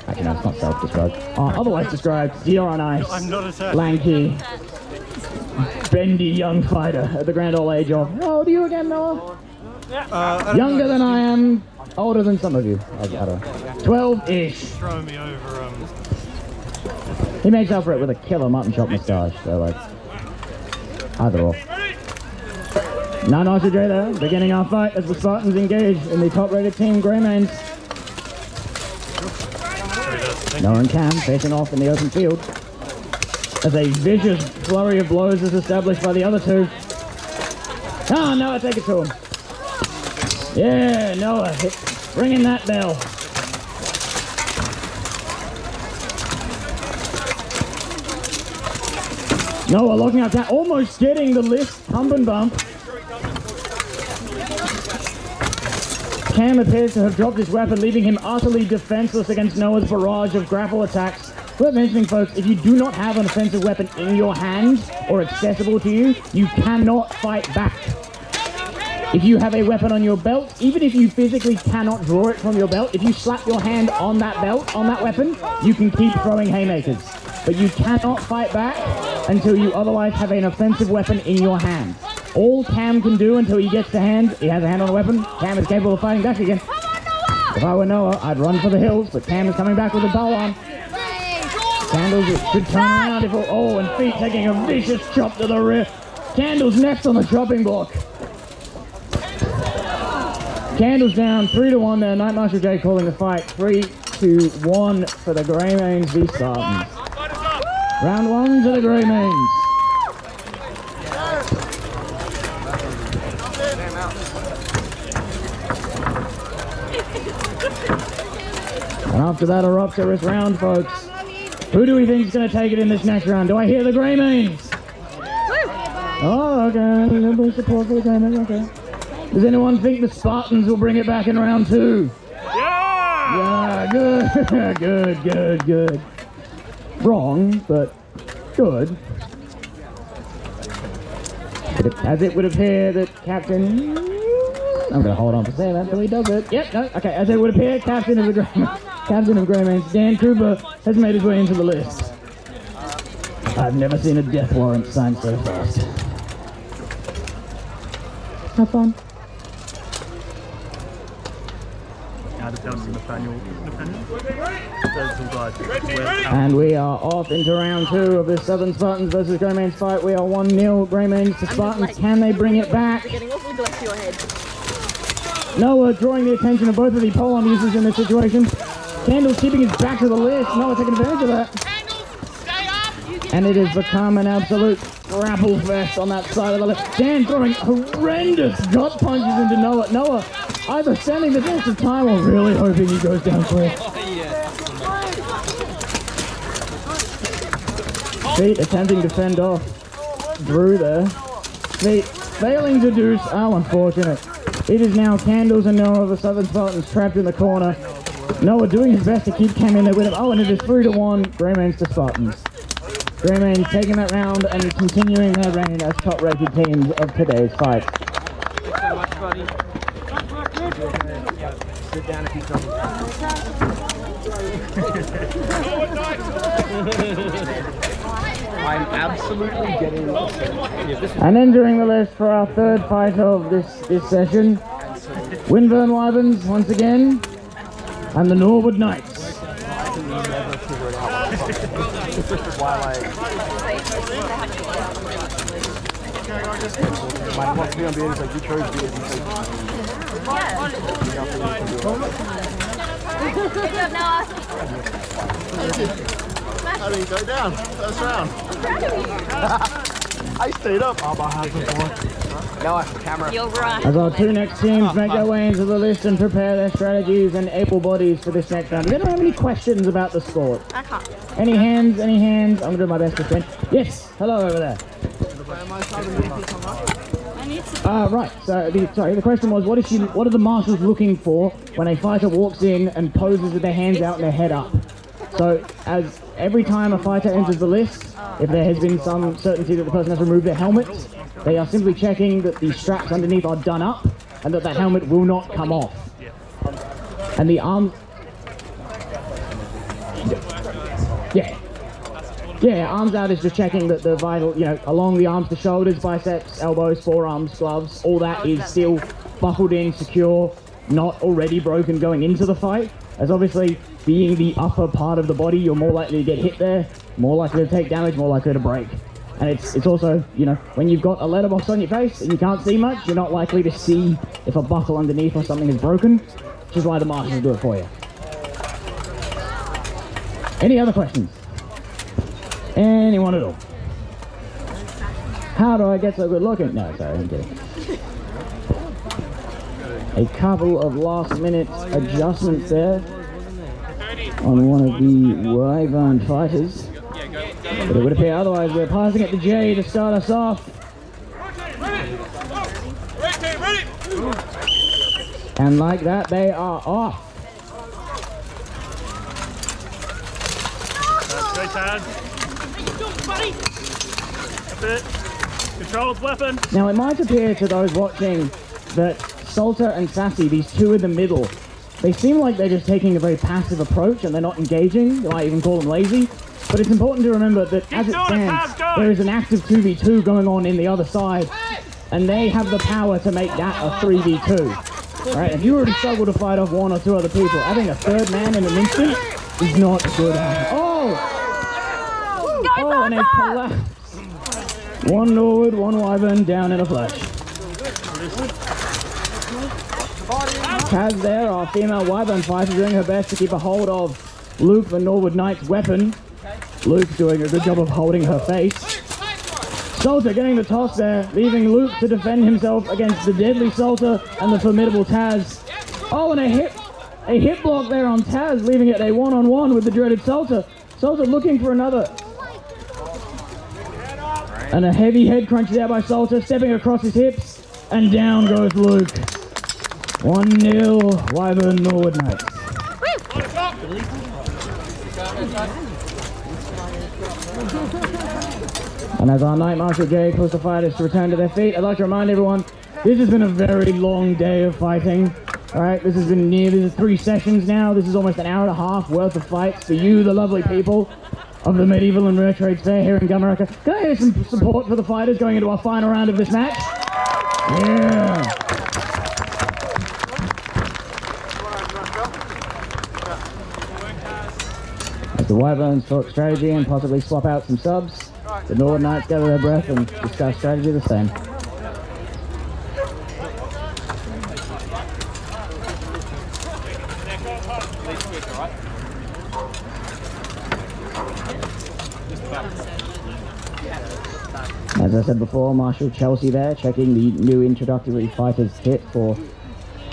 Actually, no, it's not self-described. Otherwise described, Deer on ice, lanky, bendy young fighter at the grand old age of, how old are you again, Noah? Younger than I am, older than some of you. I don't know. 12-ish. Throw me over, He makes up for it with a killer mutton chop moustache, so like, either or. No nicer J there, beginning our fight as the Spartans engage in the top-rated team, Grey Mains. Noah and Cam facing off in the open field as a vicious flurry of blows is established by the other two. Ah, Noah, take it to him. Yeah, Noah, ringing that bell. Noah locking out that, almost getting the list hump and bump. Cam appears to have dropped his weapon, leaving him utterly defenseless against Noah's barrage of grapple attacks. Worth mentioning, folks, if you do not have an offensive weapon in your hand or accessible to you, you cannot fight back. If you have a weapon on your belt, even if you physically cannot draw it from your belt, if you slap your hand on that belt, on that weapon, you can keep throwing haymakers. But you cannot fight back until you otherwise have an offensive weapon in your hand. All Cam can do until he gets the hand, he has a hand on a weapon, Cam is capable of fighting back again. If I were Noah, I'd run for the hills, but Cam is coming back with a bow on. Candles should turn around if, oh, and Feet taking a vicious chop to the rear. Candles next on the chopping block. Candles down, 3-1 there, Night Marshal J calling the fight. 3-1 for the Grey Mains v Spartans. Round one to the Grey Mains. And after that erupts this round, folks. Who do we think is going to take it in this next round? Do I hear the Grey Mains? Oh, okay. A little bit of support for the Grey Mains, okay. Does anyone think the Spartans will bring it back in round two? Yeah! Yeah, good. good. Wrong, but good. As it would appear that Captain... I'm going to hold on for saying that until he does it. Yep, no, okay. As it would appear, Captain of Grey Mains, Dan Cooper, has made his way into the list. I've never seen a death warrant signed so fast. Have fun. And we are off into round two of this Southern Spartans versus Grey Mains fight. We are 1-0 Grey Mains to Spartans. Can they bring it back? Noah drawing the attention of both of the pole-arm users in this situation. Candles keeping his back to the list. Noah taking advantage of that. And it has become an absolute grapple fest on that side of the left. Dan throwing horrendous gut punches into Noah. Noah either standing the test of time or really hoping he goes down quick. Feet attempting to fend off Drew there. Feet failing to do so. Oh, unfortunate. It is now Candles and Noah of the Southern Spartans trapped in the corner. Noah doing his best to keep Cam in there with him. Oh, and it is 3-1, Greymanes to Spartans. Greymanes taking that round and continuing their reign as top-rated teams of today's fight. Thanks so much, buddy. Sit down if you come. I'm absolutely getting lost. And entering the list for our third fight of this session, Wyverns Wyverns once again, and the Norwood Knights. My philosophy on being is like, you chose beers, you chose Good job, Noah. How did he go down? First round. I stayed up. Oh, my hands are Noah, camera. You're right. As our two next teams make their way into the list and prepare their strategies and able bodies for this next round. Does anyone have any questions about the sport? I can't. Any hands? Any hands? I'm gonna do my best to spin. Yes. Hello over there. Right. So the question was, what are the marshals looking for when a fighter walks in and poses with their hands out and their head up? So, as every time a fighter enters the list, if there has been some certainty that the person has removed their helmet, they are simply checking that the straps underneath are done up and that the helmet will not come off. And the arms... Yeah, arms out is just checking that the vital, along the arms, the shoulders, biceps, elbows, forearms, gloves, all that is still buckled in, secure, not already broken going into the fight. As obviously, being the upper part of the body, you're more likely to get hit there, more likely to take damage, more likely to break. And it's also, when you've got a letterbox on your face and you can't see much, you're not likely to see if a buckle underneath or something is broken, which is why the marshals do it for you. Any other questions? Anyone at all? How do I get so good looking? No, sorry, I'm kidding. A couple of last minute adjustments there on one of the Wyvern fighters. But it would appear otherwise. We're passing it to Jay to start us off. And like that, they are off. Go, Tad. That's it. Controls weapon. Now it might appear to those watching that Salter and Sassy, these two in the middle, they seem like they're just taking a very passive approach and they're not engaging. You might even call them lazy. But it's important to remember that as it stands, there is an active 2v2 going on in the other side, and they have the power to make that a 3v2. Right? If you already struggle to fight off one or two other people, having a third man in an instant is not good. Oh, and a collapse. One Norwood, one Wyvern down in a flash. Kaz there, our female Wyvern fighter, doing her best to keep a hold of Luke, the Norwood Knights' weapon. Luke doing a good job of holding her face. Salter getting the toss there, leaving Luke to defend himself against the deadly Salter and the formidable Taz. Oh, and a hip block there on Taz, leaving it a one-on-one with the dreaded Salter. Salter looking for another. And a heavy head crunch there by Salter, stepping across his hips, and down goes Luke. 1-0, Wyvern Norwood Knights. And as our Night Marshal Jay calls the fighters to return to their feet, I'd like to remind everyone, this has been a very long day of fighting. Alright, this is 3 sessions now. This is almost an hour and a half worth of fights for you, the lovely people of the Medieval and Rare Trades Fair here in Gumeracha. Can I hear some support for the fighters going into our final round of this match? Yeah! As the Wyverns talk strategy and possibly swap out some subs, the Norwood Knights gather their breath and discuss strategy the same. As I said before, Marshal Chelsea there, checking the new introductory fighter's kit for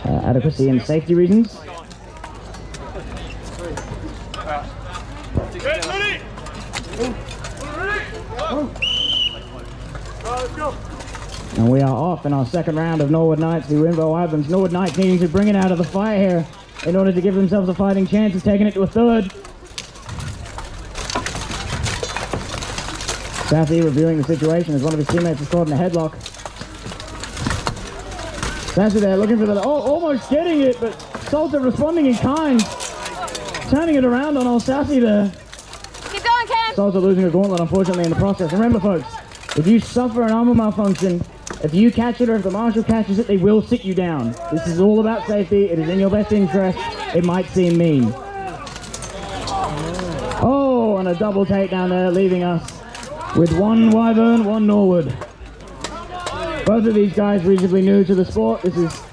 adequacy and safety reasons. And we are off in our second round of Norwood Knights v Wyverns. Norwood Knights needing to bring it out of the fire here in order to give themselves a fighting chance of taking it to a third. Sassy reviewing the situation as one of his teammates is caught in a headlock. Sassy there looking for the... Oh, almost getting it, but Salter responding in kind. Turning it around on old Sassy there. Keep going, Cam. Salter losing a gauntlet, unfortunately, in the process. And remember, folks, if you suffer an armor malfunction, if you catch it or if the marshal catches it, they will sit you down. This is all about safety. It is in your best interest. It might seem mean. Oh, and a double takedown there, leaving us with one Wyvern, one Norwood. Both of these guys reasonably new to the sport. This is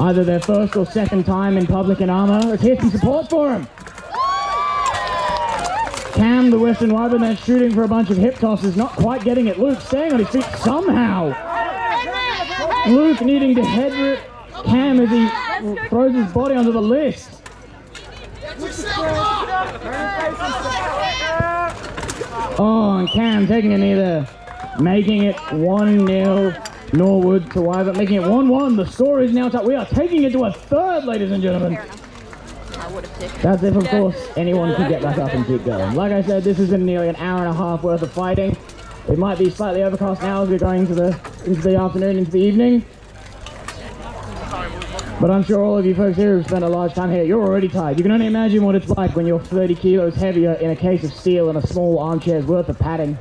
either their first or second time in public in armor. Let's hear some support for him. Cam, the Western Wyvern, there shooting for a bunch of hip tosses, not quite getting it. Luke staying on his feet somehow. Luke needing to head rip Cam as he throws his body onto the list. Oh, and Cam taking a knee there, making it 1-0 Norwood to Wyvern, making it 1-1. The score is now tied. We are taking it to a third, ladies and gentlemen. That's if, of course, anyone can get back up and keep going. Like I said, this has been nearly an hour and a half worth of fighting. It might be slightly overcast now as we're going into the afternoon, into the evening. But I'm sure all of you folks here who've spent a large time here, you're already tired. You can only imagine what it's like when you're 30 kilos heavier in a case of steel and a small armchair's worth of padding.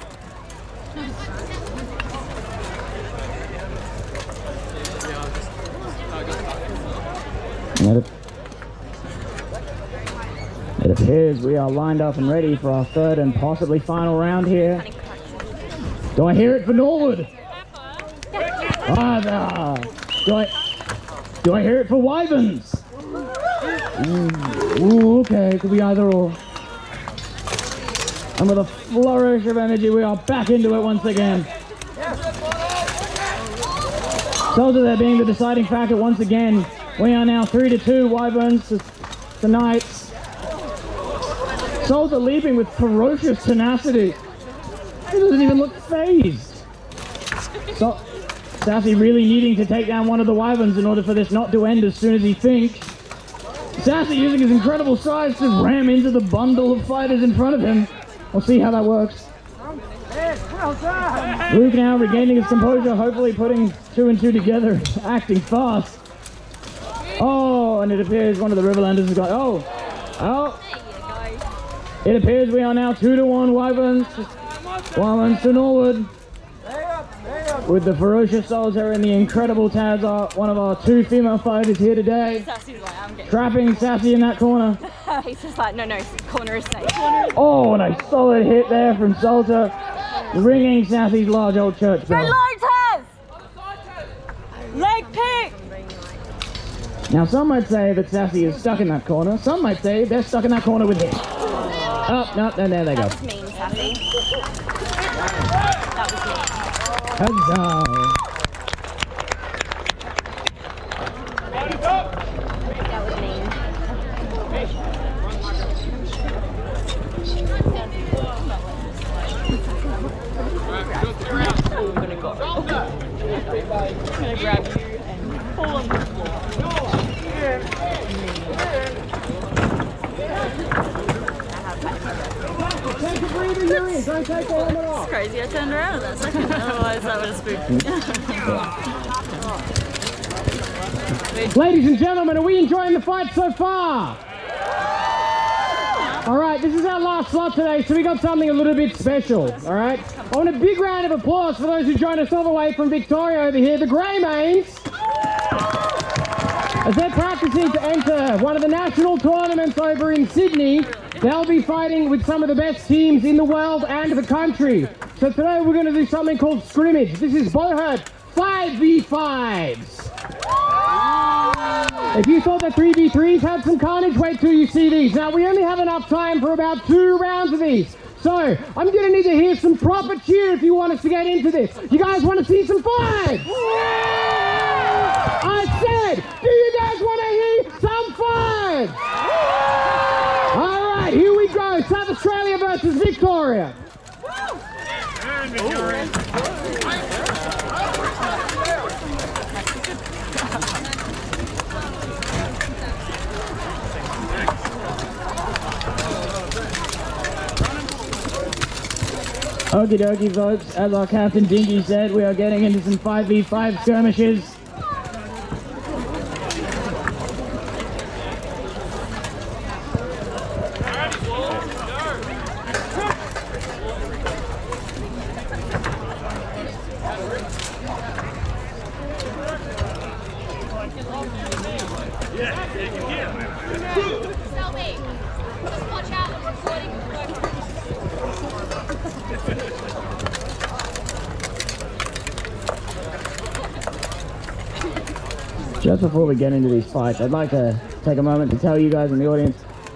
It appears we are lined up and ready for our third and possibly final round here. Do I hear it for Norwood? Do I hear it for Wyverns? Ooh, okay, could be either or. And with a flourish of energy, we are back into it once again. Soldier there being the deciding factor once again. We are now 3-2 Wyverns to Knights. Soldier leaping with ferocious tenacity. He doesn't even look phased. Sassy really needing to take down one of the Wyverns in order for this not to end as soon as he thinks. Sassy using his incredible size to ram into the bundle of fighters in front of him. We'll see how that works. Luke now regaining his composure, hopefully putting 2 and 2 together, acting fast. Oh, and it appears one of the Riverlanders has got... Oh! It appears we are now 2-1 Wyverns to Norwood. With the ferocious Soldier and the incredible Taz, one of our 2 female fighters here today. Sassy's like, I'm getting... Trapping Sassy in that corner. He's just like, no, corner is safe. Oh, and a solid hit there from Soldier, ringing Sassy's large old church bell. Red light, Taz! Leg pick! Now, some might say that Sassy is stuck in that corner. Some might say they're stuck in that corner with him. Oh, no, there they go. That was mean, Sassy. That was mean. Huzzah! That was mean. I'm gonna go. I'm gonna grab you and pull on the floor. Take a breather, Yuri. Don't take the helmet off. It's crazy I turned around at that second, otherwise that would have spooked me. Ladies and gentlemen, are we enjoying the fight so far? All right, this is our last slot today, so we got something a little bit special, all right? I want a big round of applause for those who joined us all the way from Victoria over here, the Greymanes. As they're practicing to enter one of the national tournaments over in Sydney, they'll be fighting with some of the best teams in the world and the country. So today we're going to do something called scrimmage. This is Bohurt 5v5s. If you thought that 3v3s had some carnage, wait till you see these. Now, we only have enough time for about 2 rounds of these. So, I'm going to need to hear some proper cheer if you want us to get into this. You guys want to see some fights? I said, do you guys want to hear some fights? All right, here we go. South Australia versus Victoria. Okie dokie, folks. As our Captain Dinky said, we are getting into some 5v5 skirmishes. Just before we get into these fights, I'd like to take a moment to tell you guys in the audience,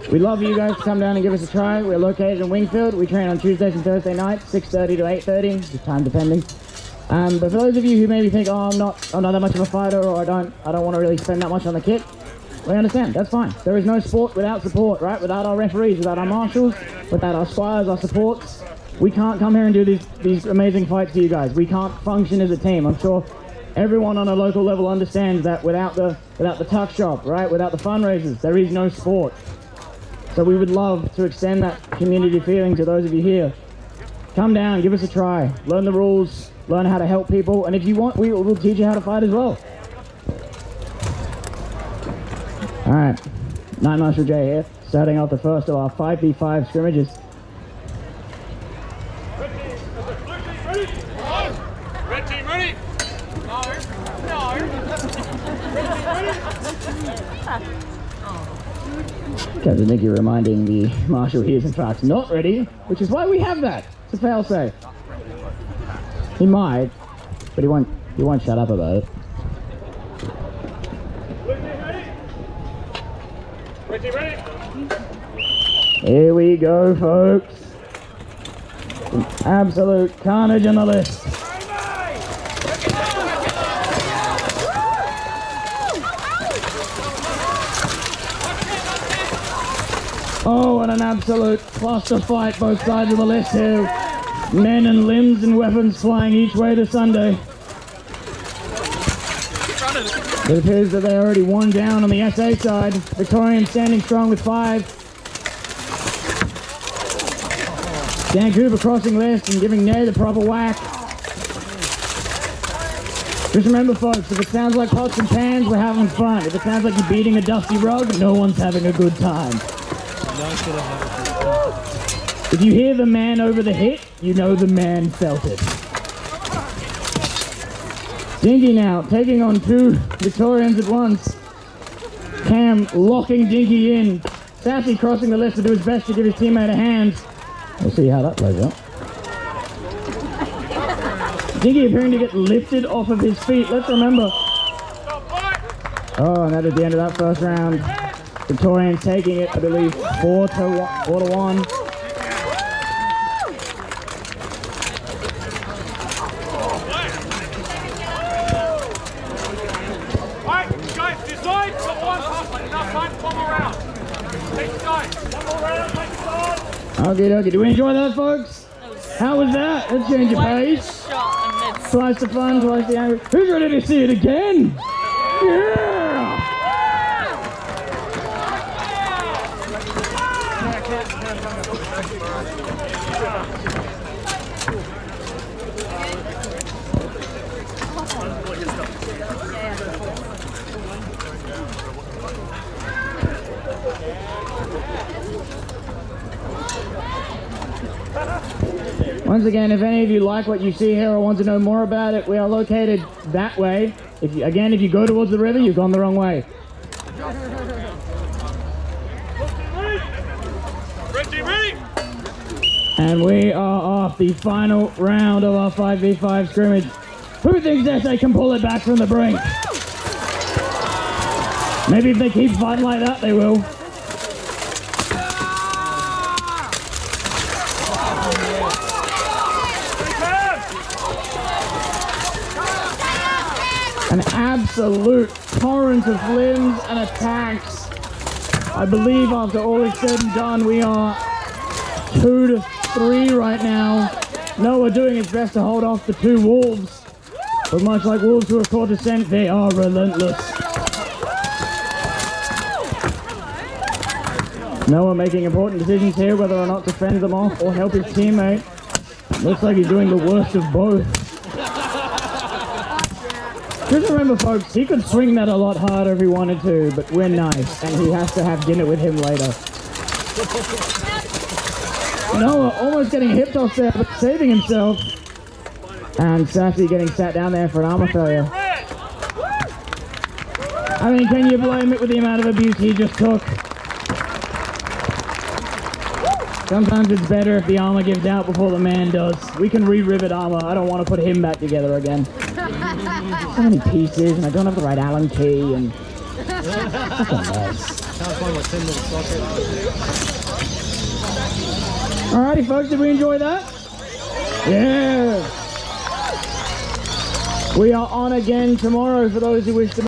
we'd love for you guys to come down and give us a try. We're located in Wingfield. We train on Tuesdays and Thursday nights, 6:30 to 8:30, just time depending. But for those of you who maybe think, oh, I'm not that much of a fighter, or I don't want to really spend that much on the kit, we understand. That's fine. There is no sport without support, right? Without our referees, without our marshals, without our squires, our supports, we can't come here and do these amazing fights to you guys. We can't function as a team. I'm sure everyone on a local level understands that without the tuck shop, right? Without the fundraisers, there is no sport. So we would love to extend that community feeling to those of you here. Come down, give us a try, learn the rules, learn how to help people, and if you want, we'll teach you how to fight as well. All right, Night Marshal Jay here, starting off the first of our 5v5 scrimmages. Red team ready? Captain Nicky reminding the Marshal he is in fact not ready, which is why we have that. It's a fail safe. He might, but he won't shut up about it. Red team ready? Here we go, folks. Some absolute carnage on the list. Oh, and an absolute cluster fight both sides of the list here. Men and limbs and weapons flying each way to Sunday. It appears that they already won down on the SA side. Victorians standing strong with 5. Dan Cooper crossing list and giving Nay the proper whack. Just remember, folks, if it sounds like pots and pans, we're having fun. If it sounds like you're beating a dusty rug, no one's having a good time. If you hear the man over the hit, you know the man felt it. Dinky now, taking on 2 Victorians at once. Cam locking Dinky in. Sassy crossing the list to do his best to give his teammate a hand. We'll see how that plays out. Dinky appearing to get lifted off of his feet. Let's remember. Oh, and that is the end of that first round. Victorians taking it, I believe, 4-1. Okay, do we enjoy that, folks? How was that? Let's change your pace. Twice the fun, twice the angry. Who's ready to see it again? Yeah! Once again, if any of you like what you see here or want to know more about it, we are located that way. If you go towards the river, you've gone the wrong way. Red team ready? And we are off the final round of our 5v5 scrimmage. Who thinks SA can pull it back from the brink? Maybe if they keep fighting like that, they will. An absolute torrent of limbs and attacks. I believe after all is said and done, we are 2-3 right now. Noah doing his best to hold off the 2 wolves. But much like wolves who are caught to scent, they are relentless. Noah making important decisions here, whether or not to fend them off or help his teammate. Looks like he's doing the worst of both. Just remember, folks, he could swing that a lot harder if he wanted to, but we're nice, and he has to have dinner with him later. Noah almost getting hipped off there, but saving himself. And Sassy getting sat down there for an armor failure. I mean, can you blame it with the amount of abuse he just took? Sometimes it's better if the armor gives out before the man does. We can re-rivet armor. I don't want to put him back together again. So many pieces, and I don't have the right Allen key, and... That's a mess. Alrighty, folks, did we enjoy that? Yeah! We are on again tomorrow for those who wish to...